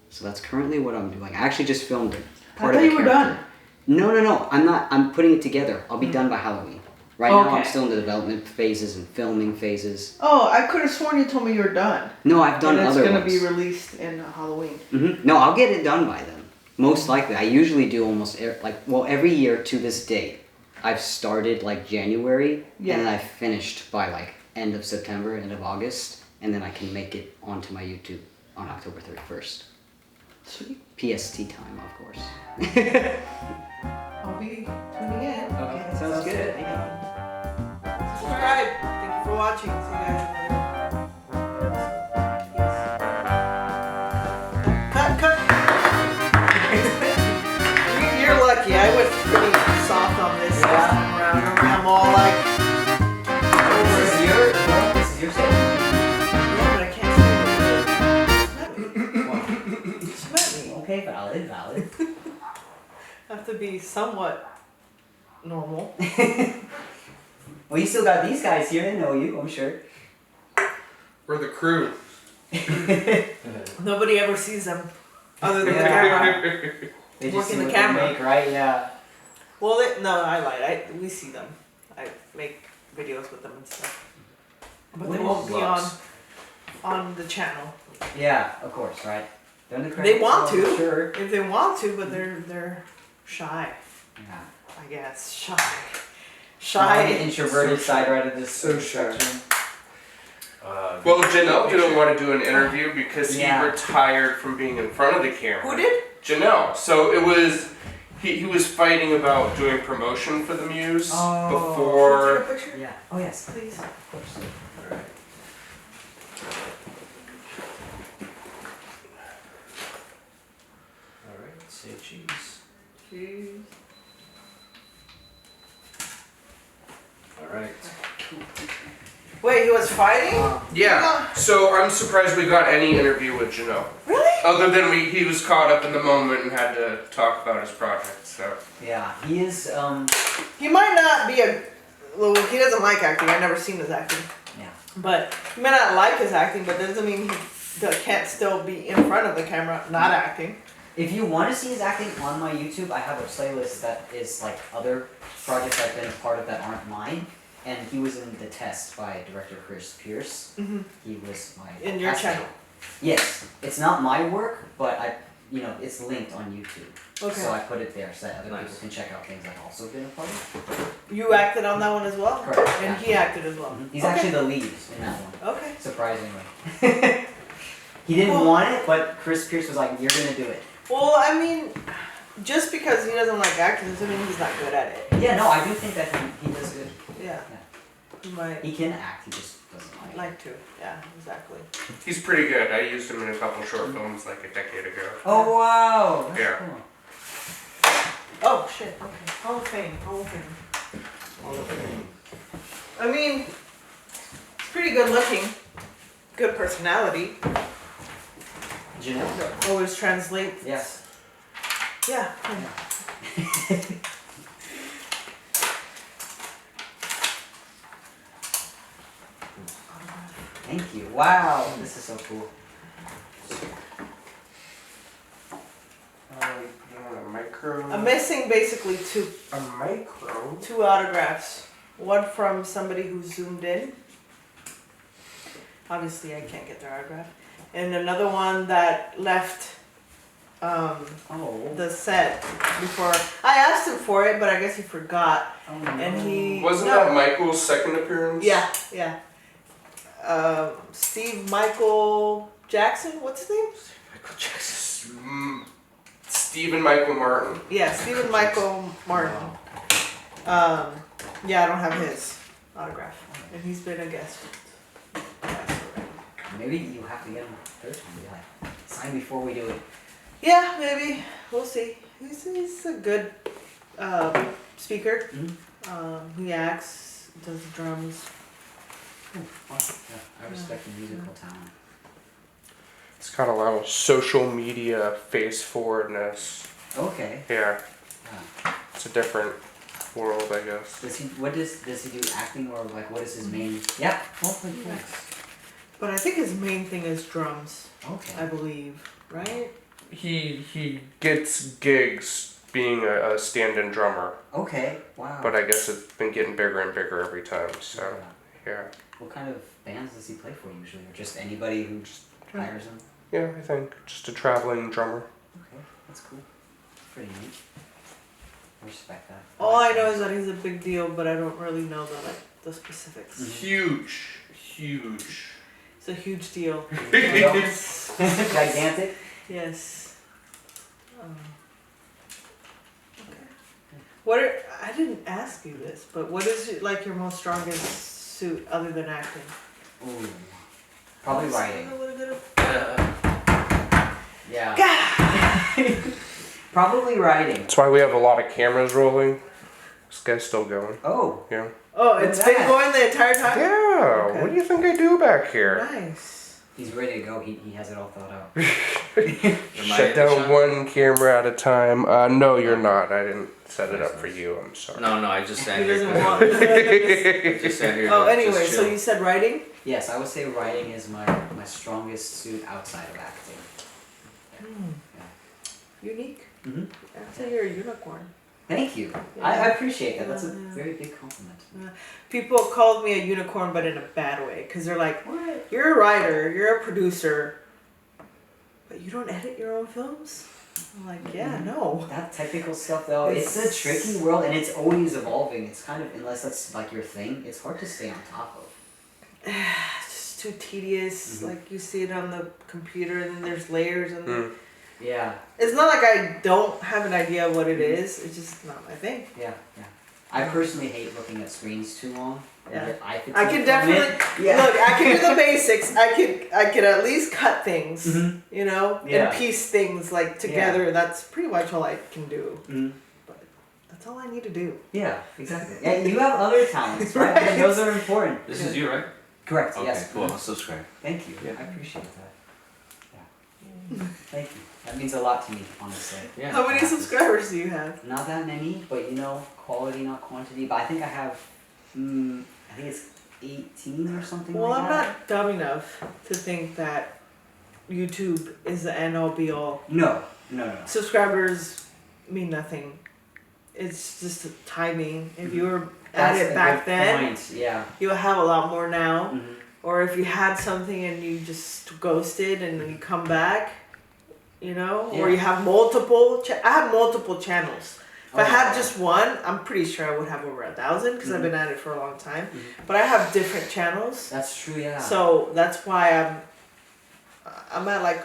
So that's currently what I'm doing. I actually just filmed it. I thought you were done. No. I'm not. I'm putting it together. I'll be done by Halloween. Right now, I'm Okay. still in the development phases and filming phases. Oh, I could have sworn you told me you were done. No, I've done and other it's ones. going to be released in Halloween. No, I'll get it done by then. Most likely. I usually do almost every year to this date. I've started like January and then I finished by like end of September, end of August, and then I can make it onto my YouTube on October 31st. Sweet. PST time, of course. I'll be tuning in. Okay, sounds good. Subscribe. Thank you for watching. See you guys later. Cut. You're lucky. I went pretty soft on this time around. I'm all like, This is your set. yeah, but I can't see it. Smack me. Okay, valid. I have to be somewhat normal. Well, you still got these guys here. They know you, I'm sure. We're the crew. Nobody ever sees them other than the Yeah. camera. They Working just see the what camera. they make, right? Yeah. Well, no, I lied. We see them. I make videos with them and stuff. But they won't be on the channel. Yeah, of course, right? They're in the They want credits, to. Sure. If they want to, but they're shy. Yeah. I guess shy. The introverted side right of this So shy. spectrum. Well, Janelle didn't want to do an interview because Yeah. he retired from being in front of the camera. Who did? Janelle. So it was, he was fighting about doing promotion for the Muse Can you take a before. picture? Yeah. Oh yes. Please. Of course. Alright. Alright, say cheese. Jeez. Alright. Wait, he was fighting? Yeah. So I'm surprised we got any interview with Janelle. Really? Other than he was caught up in the moment and had to talk about his project. So. Yeah, he is. He might not be well, he doesn't like acting. I've never seen his acting. Yeah. But he may not like his acting, but that doesn't mean he can't still be in front of the camera not acting. If you want to see his acting on my YouTube, I have a playlist that is like other projects I've been a part of that aren't mine. And he was in The Test by director Chris Pierce. Mm-hmm. He was my In your casting. channel. Yes, it's not my work, but it's linked on YouTube. Okay. So I put it there so that other Nice. people can check out things I've also been a part of. You acted on that one as well? Correct. And he acted as well? He's Okay. actually the lead in that one, Okay. surprisingly. He didn't Cool. want it, but Chris Pierce was like, "You're gonna do it." Well, I mean, just because he doesn't like acting doesn't mean he's not good at it. Yeah, no, I do think that he does good. Yeah. He might He can act, he just doesn't like it. like to. Yeah, exactly. He's pretty good. I used him in a couple short films like a decade ago. Oh wow! That's Yeah. cool. Oh, shit. Okay. Hall of Fame. Hall of Fame. All of it. I mean, he's pretty good looking. Good personality. Janelle? Always translates. Yes. Yeah. Thank you. Wow, this is so cool. A micro. I'm missing basically A micro. two autographs. One from somebody who zoomed in. Obviously, I can't get their autograph. And another one that left Oh. the set before. I asked him for it, but I guess he forgot. Oh no. And he Wasn't no. that Michael's second appearance? Yeah, yeah. Steve Michael Jackson. What's his name? Michael Jackson. Stephen Michael Martin. Yeah, Stephen Michael Martin. Yeah, I don't have his autograph, and he's been a guest. Maybe you have to get him Thursday. Be like, sign before we do it. Yeah, maybe we'll see. He's a good speaker. Mm-hmm. He acts, does the drums. Awesome. Yeah, I respect the musical talent. It's got a lot of social media face forwardness. Okay. Yeah, Yeah. it's a different world, I guess. Does he do acting or like what is his main? Yeah. Hopefully. But I think his main thing is drums. Okay. I believe, right? He gets gigs being a stand-in drummer, Okay. Wow. but I guess it's been getting bigger and bigger every time. So yeah, What kind of bands does he play for usually, or just anybody who just hires him? yeah, I think just a traveling drummer. Okay, that's cool. Pretty neat. I respect that. All I know is that he's a big deal, but I don't really know the specifics. Huge. It's a huge deal. Gigantic. Yes. Okay. What are, I didn't ask you this, but what is like your most strongest suit other than acting? Ooh. Probably writing. A little bit of. Yeah. Probably writing. That's why we have a lot of cameras rolling. This guy's still going. Oh. Yeah. Oh, it's Look at been that. going the entire time? Yeah. Okay. What do you think I do back here? Nice. He's ready to go. He has it all thought out. Shut down one camera at a time. No, you're not. I didn't set it up for you. I'm sorry. No, I just sat He here. doesn't want. Just sat here. Oh, to anyway, just so chill. you said writing? Yes, I would say writing is my strongest suit outside of acting. Unique. Mm-hmm. I'd say you're a unicorn. Thank you. Yeah. I appreciate that. That's a Yeah. very big compliment. People called me a unicorn, but in a bad way, because they're like, What? you're a writer, you're a producer, but you don't edit your own films? I'm like, yeah, no. That technical stuff though, it's a tricky world and it's always evolving. It's kind of, unless that's like your thing, it's hard to stay on top of. It's just too tedious. Mhm. Like you see it on the computer, and then there's layers, and Yeah, it's not like I don't have an idea of what it is. It's just not my thing. yeah. I personally hate looking at screens too long. Yeah. I I can definitely look. I can do the basics. I can at least cut things, Mhm. you know, Yeah. and piece things like together. That's pretty much all I can do. Mm-hmm. That's all I need to do. Yeah, exactly. Yeah, you have other talents, right? Right. And those are important. This is you, right? Correct. Okay, Yes. cool. I'll subscribe. Thank you. Yeah. I appreciate that. Yeah. Thank you. That means a lot to me, honestly. Yeah. How many subscribers do you have? Not that many, but you know, quality, not quantity. But I think I have, I think it's 18 or something Well, like I'm that. not dumb enough to think that YouTube is the end all be all. No. Subscribers mean nothing. It's just timing. If you were at That's it a back good then, point. Yeah. you'll have a lot more now. Mhm. Or if you had something and you just ghosted and then you come back, you know, or Yeah. you have multiple. I have multiple channels. If I Oh, had wow. just one, I'm pretty sure I would have over 1,000 because I've Mhm. been at it for a long time. Mhm. But I have different channels, That's true. Yeah. so that's why I'm at like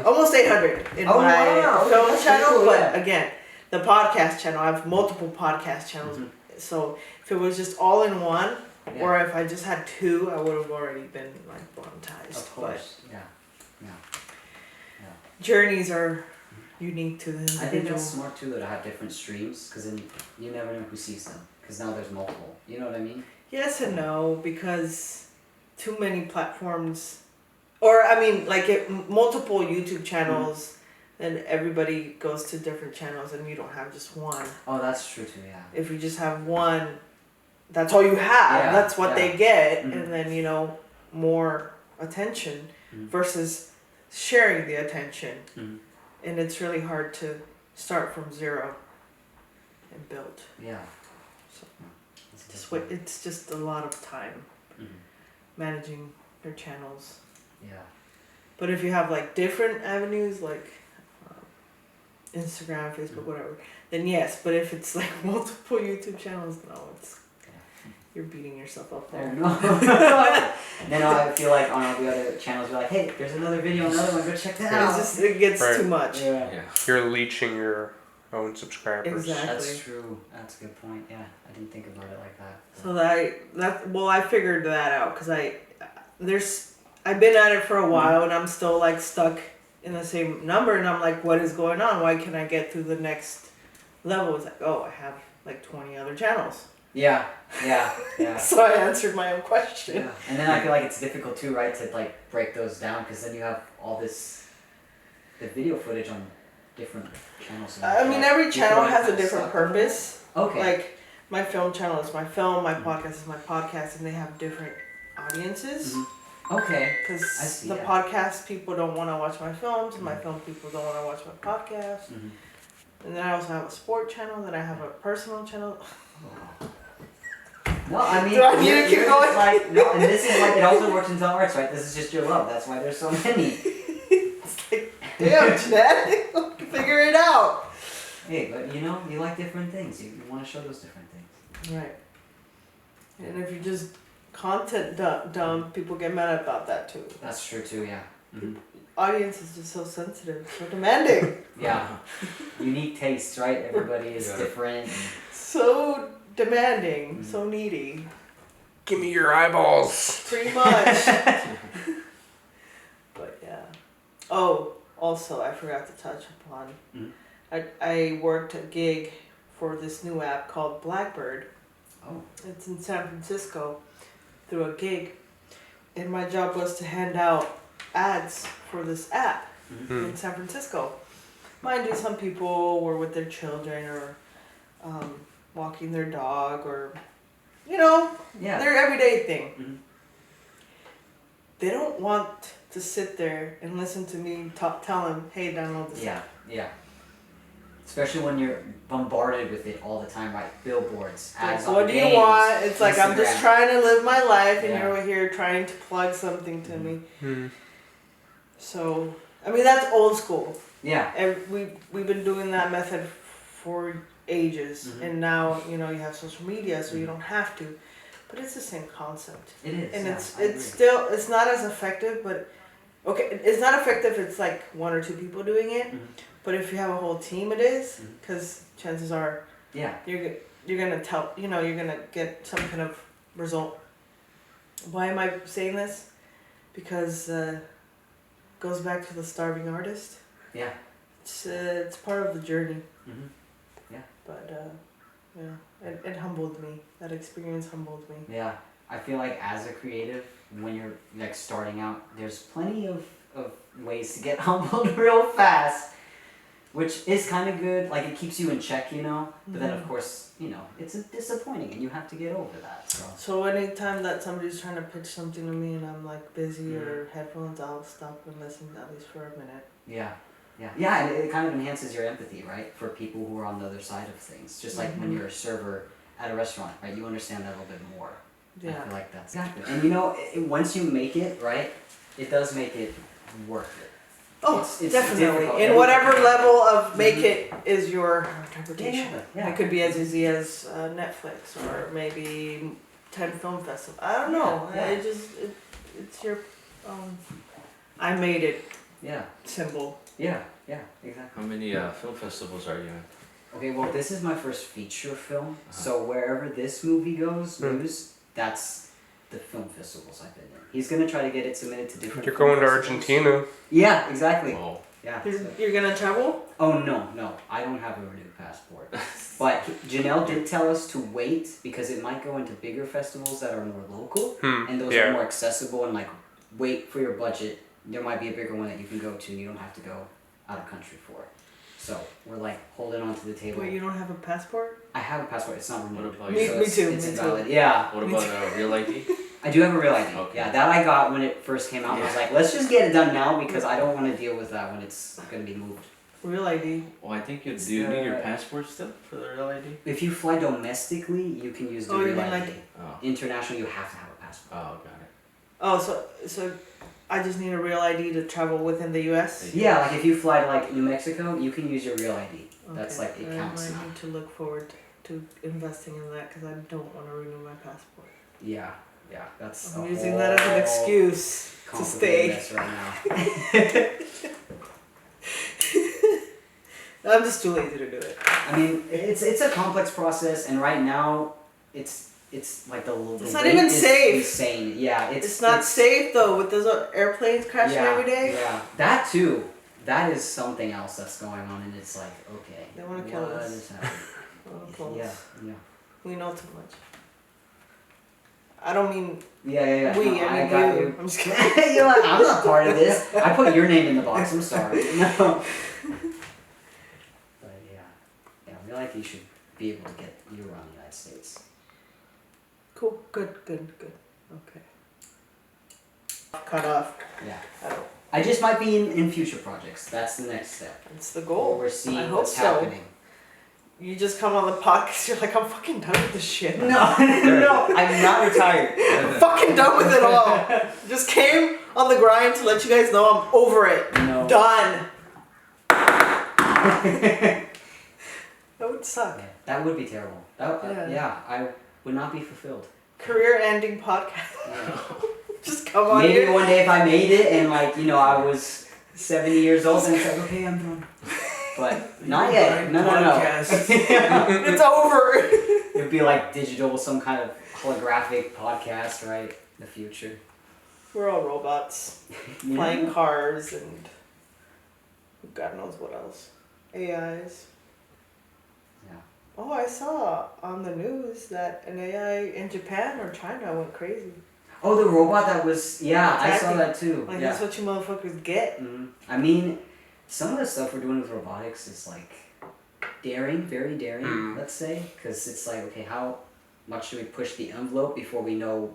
almost 800 in Oh, my wow. film That's channel. pretty cool, But yeah. again, the podcast channel, I have multiple podcast channels. Mhm. So if it was just all in one, Yeah. or if I just had two, I would have already been like monetized. Of course. Yeah. But journeys are unique to the I think individual. that's smart too, that I have different streams, because then you never know who sees them. Because now there's multiple. You know what I mean? Yes and no, because too many platforms, or I mean, like multiple YouTube channels, then everybody goes to different channels, and you don't have just one. Oh, that's true too. Yeah. If you just have one, that's all you have. Yeah, That's what yeah. they get, Mhm. and then more attention Mhm. versus sharing the attention, Mhm. and it's really hard to start from zero and build. Yeah. So That's a just good point. it's just a lot of time Mhm. managing your channels. Yeah. But if you have like different avenues, like Instagram, Facebook, Mhm. whatever, then yes. But if it's like multiple YouTube channels, no, it's you're beating yourself up Oh there. no. Then I feel like on all the other channels, you're like, hey, there's another video, another one, go check that out. It gets Right. too much. Yeah. Yeah. You're leeching your own subscribers. Exactly. That's true. That's a good point. Yeah, I didn't think about it like that. So I figured that out because I've been at it for a while and I'm still like stuck in the same number and I'm like, what is going on? Why can't I get through the next level? It's like, oh, I have like 20 other channels. Yeah. So I answered my own question. Yeah. And then I feel like it's difficult too, right, to like break those down because then you have all the video footage on different channels. I mean, every channel has a kind of different stuck. purpose. Okay. Like my film channel is my film, my podcast is my podcast, and they have different audiences. Okay. Because I see, the yeah. podcast people don't want to watch my films, and my film people don't want to watch my podcast. And then I also have a sport channel, then I have a personal channel. No, I mean, Do I need to keep going? Like, no, and this is like, it also works in some arts, right? This is just your love. That's why there's so many. It's like, damn, Jeanette, figure it out. Hey, but you like different things. You want to show those different things. Right. And if you just content dumb, people get mad about that too. That's true too, yeah. Audience is just so sensitive, so demanding. Yeah. Unique tastes, right? Everybody is Yeah. different. So demanding, so needy. Give me your eyeballs. Pretty much. But yeah. Oh, also I forgot to touch upon. I worked a gig for this new app called Blackbird. Oh. It's in San Francisco through a gig. And my job was to hand out ads for this app in San Francisco. Mind you, some people were with their children or walking their dog or, Yeah. their everyday thing. Mhm. They don't want to sit there and listen to me tell them, hey, download this app. Yeah. Especially when you're bombarded with it all the time, right? Billboards, ads on What do you games, want? It's like I'm just Instagram. trying to live my life and Yeah. you're here trying to plug something to me. Hmm. So, I mean, that's old school. Yeah. And we've been doing that method for ages. And now, you have social media, so you don't have to. But it's the same concept. It is. And yeah, it's I agree. still, it's not as effective, but okay, it's not effective if it's like one or two people doing it. But if you have a whole team, it is, because chances are Yeah. you're gonna you're gonna get some kind of result. Why am I saying this? Because goes back to the starving artist. Yeah. It's part of the journey. Yeah. But it humbled me. That experience humbled me. Yeah. I feel like as a creative, when you're like starting out, there's plenty of ways to get humbled real fast. Which is kind of good, like it keeps you in check, But then of course, it's disappointing and you have to get over that. So anytime that somebody's trying to pitch something to me and I'm like busy or headphones, I'll stop and listen at least for a minute. Yeah, and it kind of enhances your empathy, right? For people who are on the other side of things. Just like when you're a server at a restaurant, right? You understand that a little bit more. Yeah. I feel like that's exactly. And once you make it, right, it does make it worth it. Oh, It's definitely. difficult. In whatever level of make it is your interpretation. Yeah. It could be as easy as Netflix or maybe 10 film festivals. I don't know. Yeah. It's your I made it Yeah. symbol. Yeah, exactly. How many film festivals are you in? Okay, well, this is my first feature film, so wherever this movie goes, news, that's the film festivals I've been in. He's gonna try to get it submitted to different. You're film going to festivals. Argentina. Yeah, exactly. Oh. Yeah. You're gonna travel? Oh no, I don't have a renewed passport. But Janelle did tell us to wait because it might go into bigger festivals that are more local, and those are more accessible and like wait for your budget. There might be a bigger one that you can go to and you don't have to go out of country for. So we're like holding on to the table. Wait, you don't have a passport? I have a passport. It's not renewed. What about Me, you? me too. It's Me invalid. too. Yeah. What about real ID? I do have a real ID. Okay. Yeah, that I got when it first came out. I was like, let's just get it done now because I don't want to deal with that when it's going to be moved. Real ID. Well, I think do you need your passport still for the real ID? If you fly domestically, you can use the Oh, you real mean ID. like- Oh. International, you have to have a passport. Oh, got it. Oh, so I just need a real ID to travel within the U.S.? Yeah, like if you fly to like New Mexico, you can use your real ID. That's like, it counts I now. need to look forward to investing in that because I don't want to renew my passport. Yeah, that's I'm a using that as an whole excuse to complicated stay. mess right now. I'm just too lazy to do it. I mean, it's a complex process, and right now, it's like the It's not rate even is safe. Insane. Yeah, It's not safe though with those airplanes crashing every day. Yeah, that too. That is something else that's going on, and it's like, okay, They want to kill what us. is happening? Yeah. We know too much. I don't mean Yeah. we. No, I mean got you. I'm just kidding. You're like, I'm not part of this. I put your name in the box. I'm sorry. No. But yeah, we like you should be able to get you around the United States. Cool. Good. Okay. Cut off. Yeah. I don't. I just might be in future projects. That's the next step. It's the goal. Overseeing I hope what's so. happening. You just come on the podcast. You're like, I'm fucking done with this shit. No, I'm not retired. I'm fucking done with it all. Just came on the grind to let you guys know I'm over it. No. Done. That would suck. Yeah, that would be terrible. Yeah. I would not be fulfilled. Career-ending podcast. Yeah. Just come on Maybe here. one day if I made it and I was 70 years old and it's like, okay, I'm done. But not yet. No. It's over. It'd be like digital, some kind of holographic podcast, right? In the future. We're all robots. Yeah. Flying cars and God knows what else. AIs. Yeah. Oh, I saw on the news that an AI in Japan or China went crazy. Oh, the robot that was, I saw Attacking. that too. Like, yeah. that's what you motherfuckers get. I mean, some of the stuff we're doing with robotics is like daring, very daring, let's say. Because it's like, okay, how much should we push the envelope before we know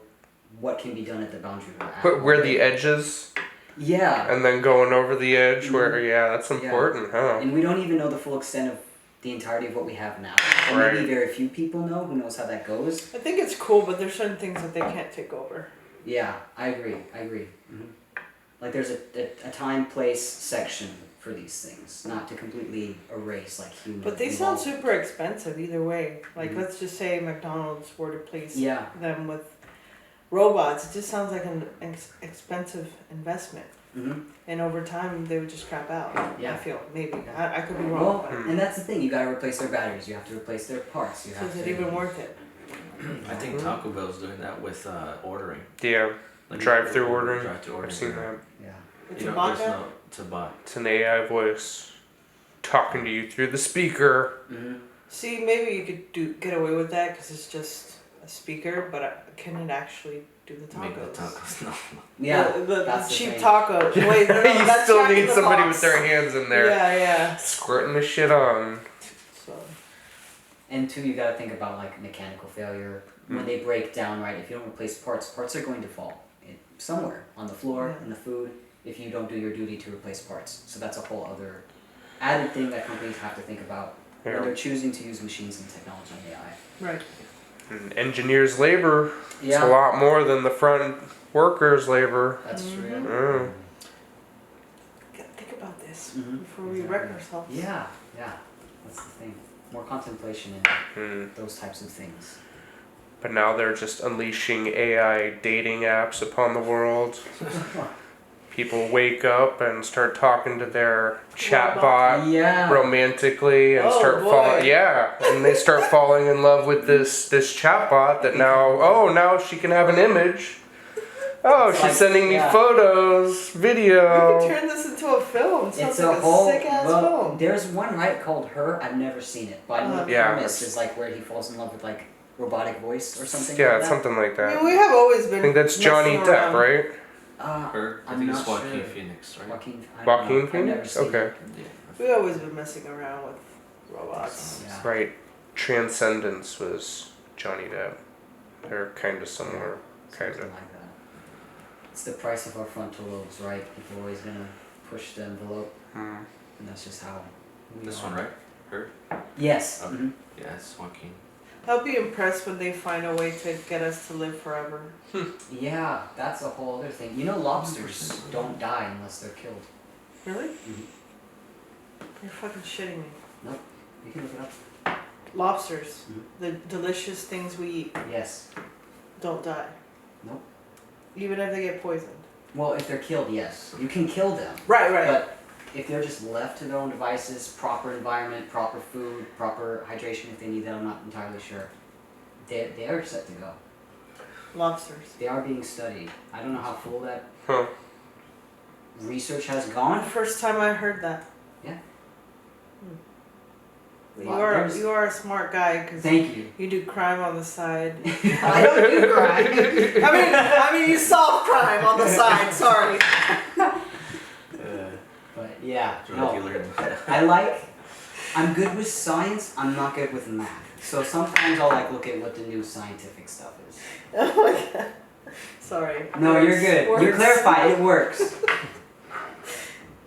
what can be done at the boundary? But where the edges, Yeah. and then going over the edge, where that's important, huh? And we don't even know the full extent of the entirety of what we have now. Or Right. maybe very few people know. Who knows how that goes? I think it's cool, but there's certain things that they can't take over. Yeah, I agree. Like there's a time, place, section for these things, not to completely erase like human. But they sound involvement. super expensive either way. Like, let's just say McDonald's were to place Yeah. them with robots. It just sounds like an expensive investment. And over time, they would just crap out. Yeah. I feel, maybe. I could be wrong. Well, but and that's the thing. You gotta replace their batteries. You have to replace their parts. You so have is to. it even worth it? I think Taco Bell's doing that with ordering. Yeah, Like drive-through ordering. Drive-through ordering. I've seen that. Yeah. It's You a know, there's bot. no it's a bot. It's an AI voice talking to you through the speaker. See, maybe you could get away with that because it's just a speaker, but can it actually do the tacos? Make the tacos. No. Yeah. The that's the cheap thing. taco. Wait, no, You that's still Jack in need the somebody Box. with their hands in there, Yeah. squirting the shit on. So. And two, you gotta think about like mechanical failure. When they break down, right? If you don't replace parts are going to fall somewhere on the floor, in the food, if you don't do your duty to replace parts. So that's a whole other added thing that companies have to think about when they're choosing to use machines and technology and AI. Right. And engineers' labor, it's Yeah. a lot more than the front workers' labor. That's true. Mm. Gotta think about this Mhm. before we wreck ourselves. Yeah. That's the thing. More contemplation in those types of things. But now they're just unleashing AI dating apps upon the world. People wake up and start talking to their chatbot Yeah. romantically and Oh, start boy. falling. Yeah, and they start falling in love with this chatbot that now she can have an image. Oh, It's she's like- sending me yeah. photos, We video. could turn this into a film. Sounds It's like a whole. sick ass Well, film. there's one right called Her. I've never seen it, but I know the Yeah. premise is like where he falls in love with like robotic voice or something. Yeah, like it's that. something like I that. mean, we have always been. I think that's Johnny messing Depp, around. right? Or I I'm think not it's Joaquin sure. Phoenix, right? Joaquin Joaquin I've never Phoenix? seen Okay. it. Yeah. We've always been messing around with robots. Yeah. Right. Transcendence was Johnny Depp. They're kind of similar. Kind Something of. like that. It's the price of our frontal lobes, right? People are always gonna push the envelope, and that's just how. We This are. one, right? Her? Yes. Okay. Mhm. Yeah, it's Joaquin. I'll be impressed when they find a way to get us to live forever. Yeah, that's a whole other thing. You know, lobsters don't die unless they're killed. Really? Mhm. You're fucking shitting me. Nope. You can look it up. Lobsters, Mhm. the delicious things we eat, Yes. don't die. Nope. Even if they get poisoned. Well, if they're killed, yes. You can kill them. Right, But if they're just left to their own devices, proper environment, proper food, proper hydration if they need that, I'm not entirely sure. They are set to go. Lobsters. They are being studied. I don't know how full that Huh. research has The gone. first time I heard that. Yeah. You are a smart guy because Thank you. you do crime on the side. I don't do crime. I mean, you solve crime on the side. Sorry. But yeah, Drug no. dealer. I'm good with science. I'm not good with math. So sometimes I'll like look at what the new scientific stuff is. Oh my god. Sorry. No, you're good. You Works. clarified. It works.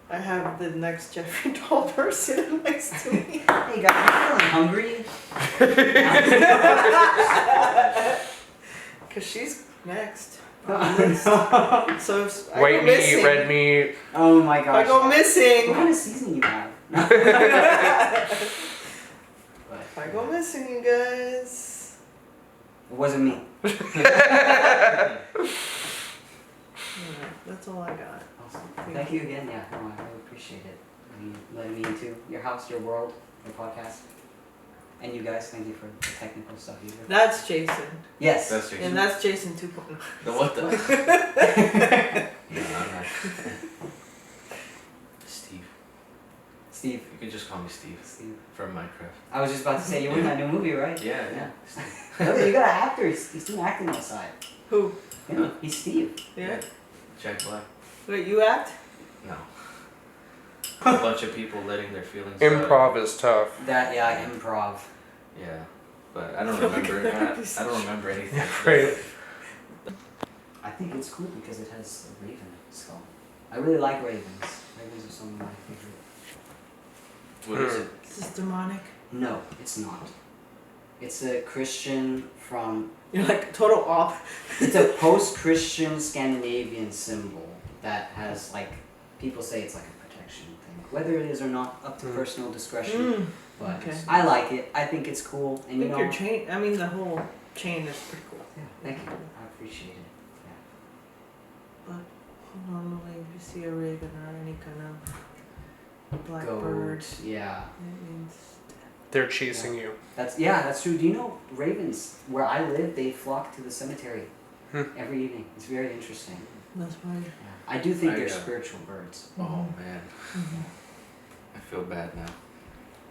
I have the next Jeffrey Doll person next to me. Hey guys, you feeling hungry? Cause she's next. On the list. So if I White go meat, missing, red meat. Oh my if gosh. I go What missing, kind of seasoning you have? But, if I go missing, you guys. it wasn't me. Yeah, that's all I got. Awesome. Thank you again. Yeah, no, I really appreciate it. I mean, letting me into your house, your world, your podcast. And you guys, thank you for the technical stuff you do. That's Jason, Yes. That's Jason. and that's Jason 2.0. The what the? No, I'm not. Steve. Steve. You can just call me Steve. Steve. From Minecraft. I was just about to say, you were in that new movie, right? Yeah. Yeah. Look, you got an actor. He's doing acting on the side. Who? Yeah, he's Steve. Yeah. Jack Black. Wait, you act? No. A bunch of people letting their feelings out. Improv is tough. That, yeah, improv. Yeah. But I don't remember. I don't remember anything. Right. I think it's cool because it has a raven skull. I really like ravens. Ravens are some of my favorite. What is it? Is this demonic? No, it's not. It's a Christian from... You're like total off. It's a post-Christian Scandinavian symbol that has, like, people say it's like a protection thing. Whether it is or not, up to personal discretion. But okay. I like it. I think it's cool. I And you think know... your chain, I mean the whole chain is pretty cool. Yeah, thank you. I appreciate it. But normally if you see a raven or any kind of black bird, Goat, yeah. it means They're chasing you. That's true. Do you know ravens, where I live, they flock to the cemetery Hmm. every evening. It's very interesting. that's why. Yeah. I do think they're Yeah. spiritual birds. Oh man. I feel bad now.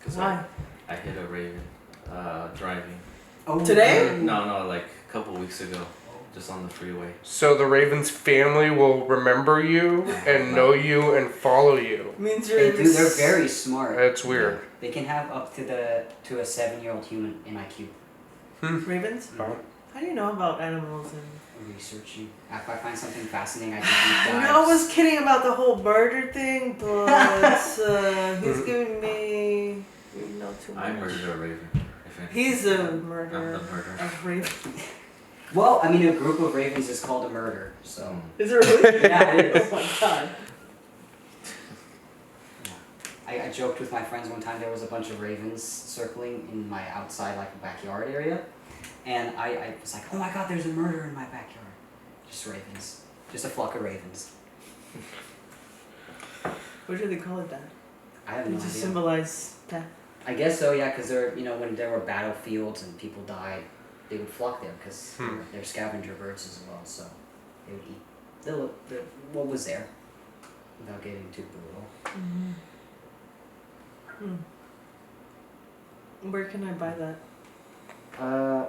Cause Why? I hit a raven driving. Oh, Today? No, like a couple weeks ago, just on the freeway. So the Ravens family will remember you and know you and follow you. Means They you're do. They're very smart. That's weird. They can have up to a 7-year-old human in IQ. ravens. Oh. How do you know about animals and? Researching. If I find something fascinating, I just deep You dives. know, I was kidding about the whole murder thing, but he's giving me you know too much. I murdered a raven. If anything. He's a I'm murderer the murderer. of ravens. Well, I mean, a group of ravens is called a murder, so. Is it really? Yeah, it is. Oh my god. I joked with my friends one time there was a bunch of ravens circling in my outside, like, backyard area. And I was like, oh my god, there's a murder in my backyard. Just ravens. Just a flock of ravens. What do they call it then? I have They no just idea. symbolize death. I guess so, yeah, because they're, when there were battlefields and people died, they would flock there because they're scavenger birds as well, so they would eat what was there without getting too brutal. Where can I buy that?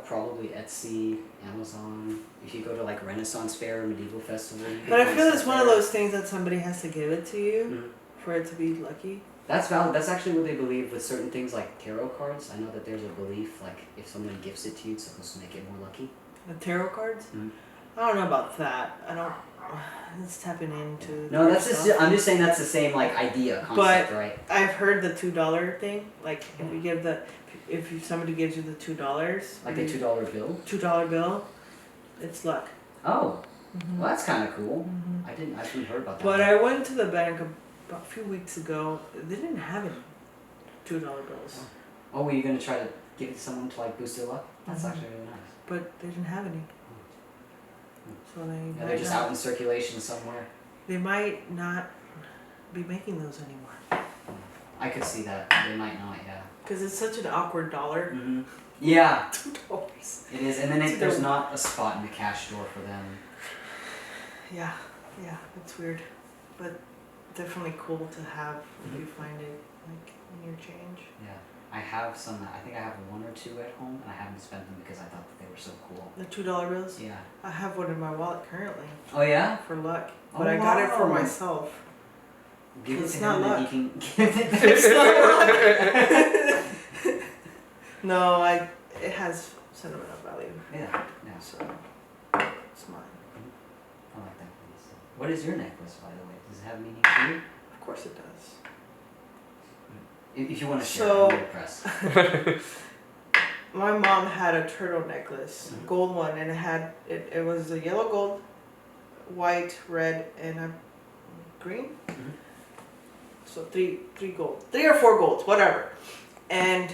Probably Etsy, Amazon. If you go to like Renaissance Fair or Medieval Festival. you can But I find feel it's stuff one of there. those things that somebody has to give it to you Mhm. for it to be lucky. That's valid. That's actually what they believe with certain things like tarot cards. I know that there's a belief like if someone gifts it to you, it's supposed to make it more lucky. The tarot cards? Mhm. I don't know about that. I don't. It's tapping into. No, that's stuff. just. I'm just saying that's the same like idea concept, But- right? I've heard the $2 thing. Like if you give somebody gives you the $2, Like the $2 bill. $2 bill, it's luck. Oh, well, that's kind of cool. I haven't heard about that. But I went to the bank about a few weeks ago. They didn't have any $2 bills, Oh, were you gonna try to give it to someone to like boost their luck? That's Mhm. actually really nice. but they didn't have any. So Yeah, they they're might just not, out in circulation somewhere. They might not be making those anymore. I could see that. They might not, yeah. Because it's such an awkward dollar. Mm-hmm. Yeah, $2. it is. And then there's not a spot in the cash drawer for them. Yeah, it's weird, but definitely cool to have if you find it like in your change. Yeah, I have some. I think I have one or two at home, and I haven't spent them because I thought that they were so cool. The $2 bills. Yeah. I have one in my wallet currently Oh yeah. for luck, but Oh, I got it for wow. myself. Give it It's to not him, and luck. he can give it. It's not luck. No, it has sentimental value, Yeah. Yeah. so it's mine. I like that piece. What is your necklace, by the way? Does it have meaning to you? Of course it does. If you want to share, So- I'm impressed. My mom had a turtle necklace, Mhm. gold one, and it was a yellow gold, white, red, and a green. Mhm. So three gold, 3 or 4 golds, whatever. And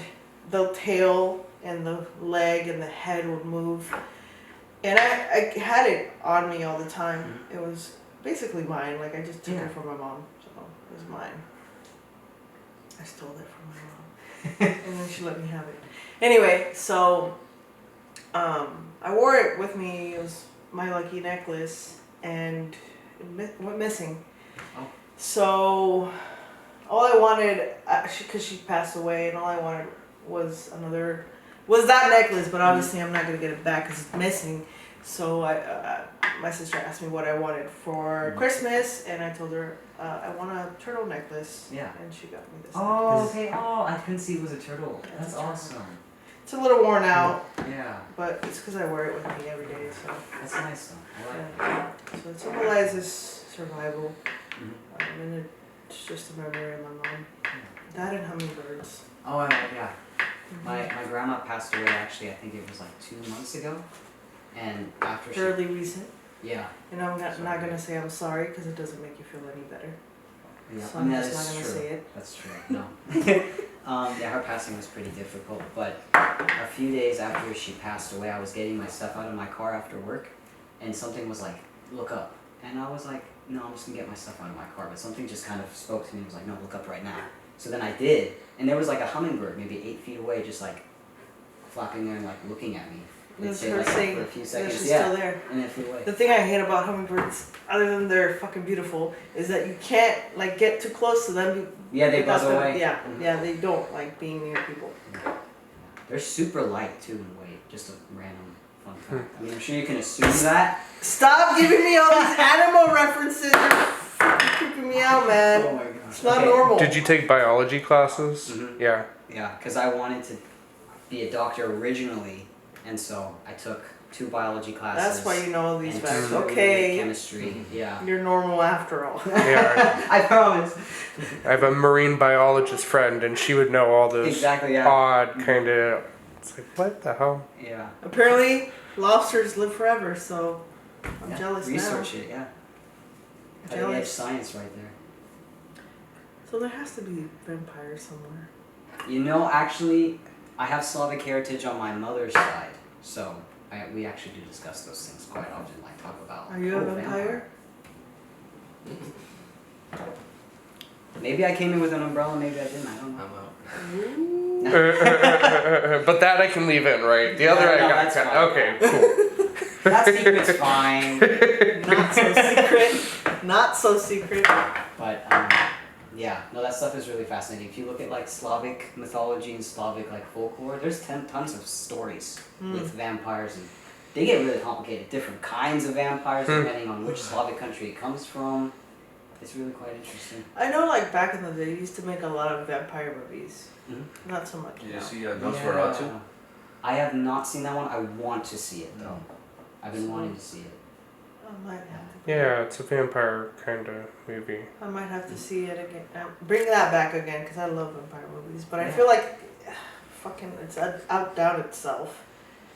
the tail and the leg and the head would move. And I had it on me all the time. It was basically mine. Like I just took Yeah. it from my mom, so it was mine. I stole it from my mom, and then she let me have it. Anyway, so I wore it with me. It was my lucky necklace, and it went missing. Oh. So all I wanted, because she passed away, and all I wanted was that necklace. But obviously, I'm not gonna get it back because it's missing. So my sister asked me what I wanted for Christmas, and I told her I want a turtle necklace. Yeah. And she got me this. Oh, necklace. okay. Oh, I couldn't see it was a turtle. Yeah, That's it's a turtle. awesome. It's a little worn out, Yeah. but it's because I wear it with me every day. So That's nice though. I like it. yeah. So it symbolizes survival, Mhm. and it's just a memory of my mom. That and hummingbirds. Oh, yeah. My grandma passed away actually, I think it was like 2 months ago. And after she... Fairly recent. Yeah. And I'm not gonna say I'm sorry because it doesn't make you feel any better. Yeah. So I'm that just is not gonna true. say it. That's true. No. Yeah, her passing was pretty difficult, but a few days after she passed away, I was getting my stuff out of my car after work, and something was like, look up. And I was like, no, I'm just gonna get my stuff out of my car, but something just kind of spoke to me and was like, no, look up right now. So then I did, and there was like a hummingbird, maybe 8 feet away, just like flapping there and like looking at me. It'd That's say, her like, saying for a few that seconds, she's yeah, still there. and then it flew away. The thing I hate about hummingbirds, other than they're fucking beautiful, is that you can't like get too close to them. Yeah, they without buzz them- away. Yeah, Mhm. yeah, they don't like being near people. They're super light too in weight. Just a random fun fact. I mean, I'm sure you can assume that. Stop giving me all these animal references. You're fucking creeping me out, man. Oh my gosh. It's not Okay. normal. Did you take biology classes? Mhm. Yeah. Yeah, because I wanted to be a doctor originally, and so I took 2 biology classes. That's why you know all these and facts. 2 Okay, chemistry. Yeah. you're normal after all. Yeah. I promise. I have a marine biologist friend, and she would know all those Exactly. Yeah. odd kind of. It's like, what the hell? Yeah. Apparently, lobsters live forever, so I'm Yeah. jealous Research now. it. Yeah. I'm Cutting edge jealous. science right there. So there has to be vampires somewhere. You know, actually, I have Slavic heritage on my mother's side, so we actually do discuss those things quite often. Like talk about. Are you a oh, vampire? Maybe I came in with an umbrella. Maybe I didn't. I don't know. I'm out. Ooh. But that I can leave in, right? The other Yeah, I no, got that's cut. fine. Okay, cool. That secret's fine. Not so secret. Not so secret. But yeah, no, that stuff is really fascinating. If you look at like Slavic mythology and Slavic like folklore, there's tons of stories with vampires, and they get really complicated. Different kinds of vampires depending on which Slavic country it comes from. It's really quite interesting. I know, like back in the day, they used to make a lot of vampire movies. Mhm. Not so much Did you now. see Nosferatu? I have not seen that one. I want to see it though. I've been wanting to see it. I might have to. Yeah, it's a vampire kind of movie. I might have to see it again. Bring that back again, because I love vampire movies. But I Yeah. feel like, fucking, it's outdone itself.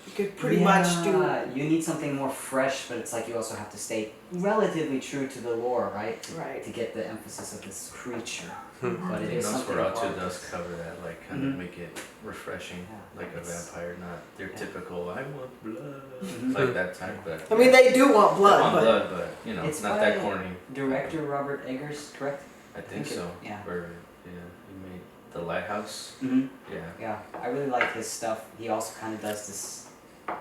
You could pretty much do. You need something more fresh, but it's like you also have to stay relatively true to the lore, right? Right. To get the emphasis of this creature. Hmm. But it is something. Nosferatu about does this. cover that, like kind Mhm. of make it refreshing, Yeah, like a it's- vampire, not their yeah. typical "I want blood" Mhm. like that type. But I mean, they do want they blood, want but blood, but you know, It's not by that corny. Director Robert Eggers, correct? I think think it- so. yeah. Or yeah, he made the lighthouse. Mm-hmm. Yeah. Yeah, I really like his stuff. He also kind of does this.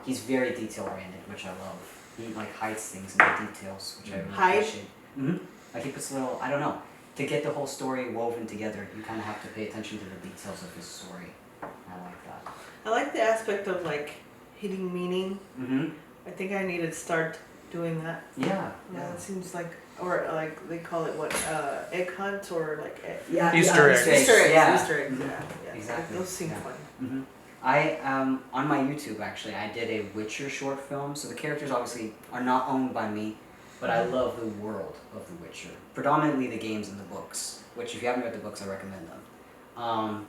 He's very detail oriented, which I love. He like hides things in the details, which I really Hide? appreciate. Mm-hmm. Like he puts a little. I don't know. To get the whole story woven together, you kind of have to pay attention to the details of his story. I like that. I like the aspect of like hidden meaning. Mm-hmm. I think I need to start doing that. Yeah. Yeah, it seems like, or like they call it what, egg hunt or like Yeah. Easter eggs. Easter eggs. Yeah. Easter eggs. Mhm. Yeah. Exactly. Those seem Yeah. fun. Mm-hmm. I on my YouTube actually I did a Witcher short film. So the characters obviously are not owned by me, but I love the world of The Witcher. Predominantly the games and the books, which if you haven't read the books, I recommend them.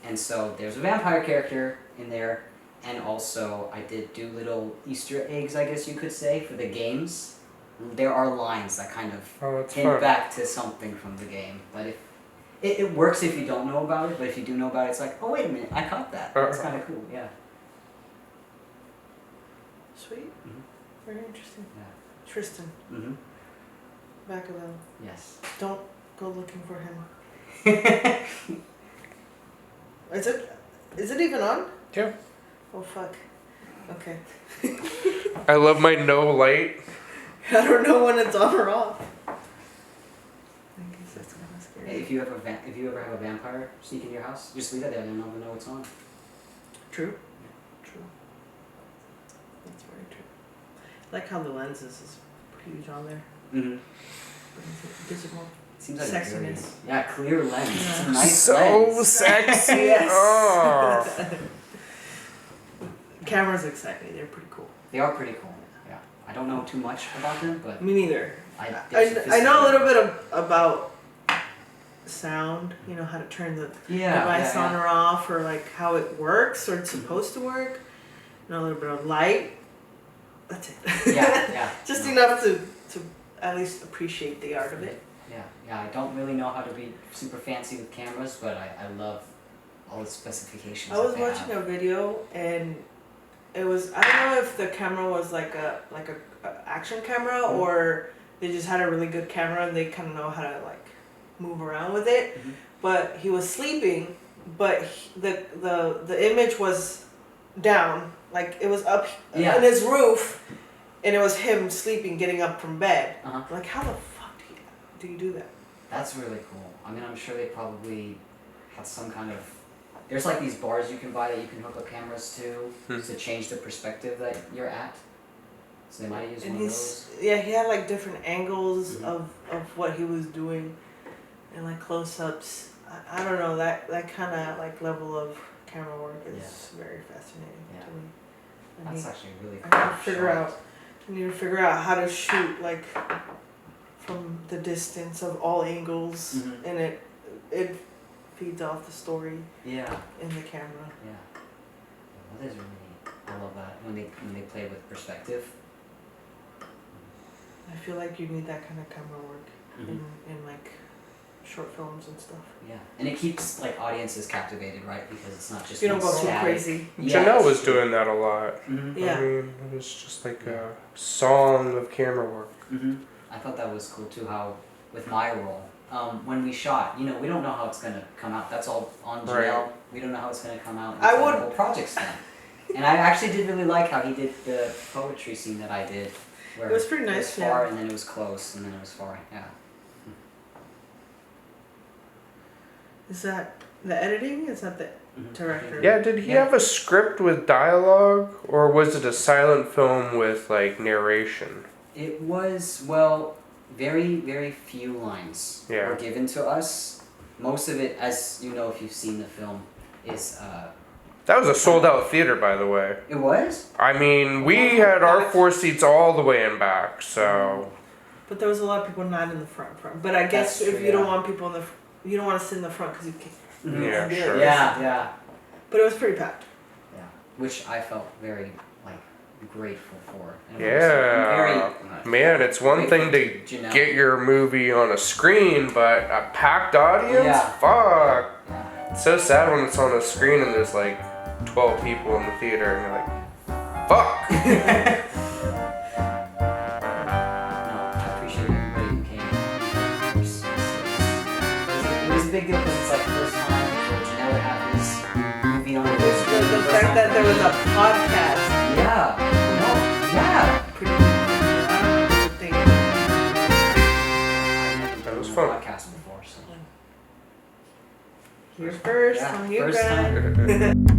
And so there's a vampire character in there, and also I did do little Easter eggs, I guess you could say, for the games. There are lines that kind of Oh, that's hint fun. back to something from the game, but if it works if you don't know about it, but if you do know about it, it's like, oh wait a minute, I caught that. That's kind of cool, yeah. Sweet. Mhm. Very interesting. Yeah. Tristan, Mm-hmm. Machiavelli. Yes. Don't go looking for him. Yeah. Is it even on? Yeah. Oh fuck. Okay. I love my no light. I don't know when it's on or off. I guess that's kind of scary. Hey, if you ever have a vampire sneak in your house, just leave it there. They'll never know it's on. True. True. That's very true. I like how the lenses is huge on there. Mm-hmm. Visible. Seems like Sexiness. a clear lens. It's Yeah. a nice So lens. sexy. Yes. Oh. Cameras excite me. They're pretty cool. They are pretty cool. Yeah. I don't know too much about them, but Me neither. they're I know a little sophisticated. bit about sound. You know how to turn the Yeah. device yeah, on or off, or like how it works, or it's supposed to work. Know a little bit of light. That's it. Yeah. Yeah. Just No. enough to at least appreciate the art of it. Yeah. I don't really know how to be super fancy with cameras, but I love all the specifications. I was that they watching have. a video and it was, I don't know if the camera was like a action camera Mhm. or they just had a really good camera and they kind of know how to like move around with it. Mhm. But he was sleeping, but the image was down, like it was up Yeah. on his roof, and it was him sleeping, getting up from bed. Uh-huh. Like how the fuck do you do that? That's really cool. I mean, I'm sure they probably had some kind of. There's like these bars you can buy that you can hook up cameras to change the perspective that you're at. So they might have used And one of those. he had like different angles Mhm. of what he was doing, and like close-ups. I don't know, that kind of like level of camera work is very fascinating Yeah. to me. That's actually really I cool. need to figure shot. out. I need to figure out how to shoot like from the distance of all angles, Mhm. and it feeds off the story Yeah. in the camera. Yeah. Well, that is really neat. I love that when they play with perspective. I feel like you need that kind of camera work Mhm. in like short films and stuff. Yeah, and it keeps like audiences captivated, right? Because it's not just You don't one go too static- crazy. Yeah, Janelle it's was true. doing that a lot. Mhm. Yeah. I mean, it was just like a song of camera work. Mhm. I thought that was cool too. How with my role, when we shot, we don't know how it's gonna come out. That's all on Janelle. Right. We don't know how it's gonna come out. I until would- the whole project's done. And I actually did really like how he did the poetry scene that I did. Where It was pretty It nice, was far yeah. and then it was close and then it was far. Yeah. Is that the editing? Is that the Mhm. director? Yeah, did he Yeah. have a script with dialogue, or was it a silent film with like narration? It was, very, very few lines Yeah. were given to us. Most of it, as you know if you've seen the film, is, That was a sold out theater, by the way. it was? I mean, we had our 4 seats all the way in back, so. But there was a lot of people not in the front. But I guess That's if true, you don't yeah. want people in the, you don't want to sit in the front because you can't. Mhm. Yeah, Yeah. sure. Yeah. But it was pretty packed. Yeah. Which I felt very, grateful for. And Yeah. very, Man, it's one thing to Janelle. get your movie on a screen, but a packed audience? Yeah. Fuck. Yeah. It's so sad when it's on a screen and there's like 12 people in the theater and you're like, fuck. No, I appreciate everybody who came. Of course, big deal because it's like first time for now to have this movie on the list. The fact that there was a podcast. Yeah. No. Yeah. Pretty good thing. I've never That was done fun. a podcast before, so. You're first Yeah, on your first grind. time.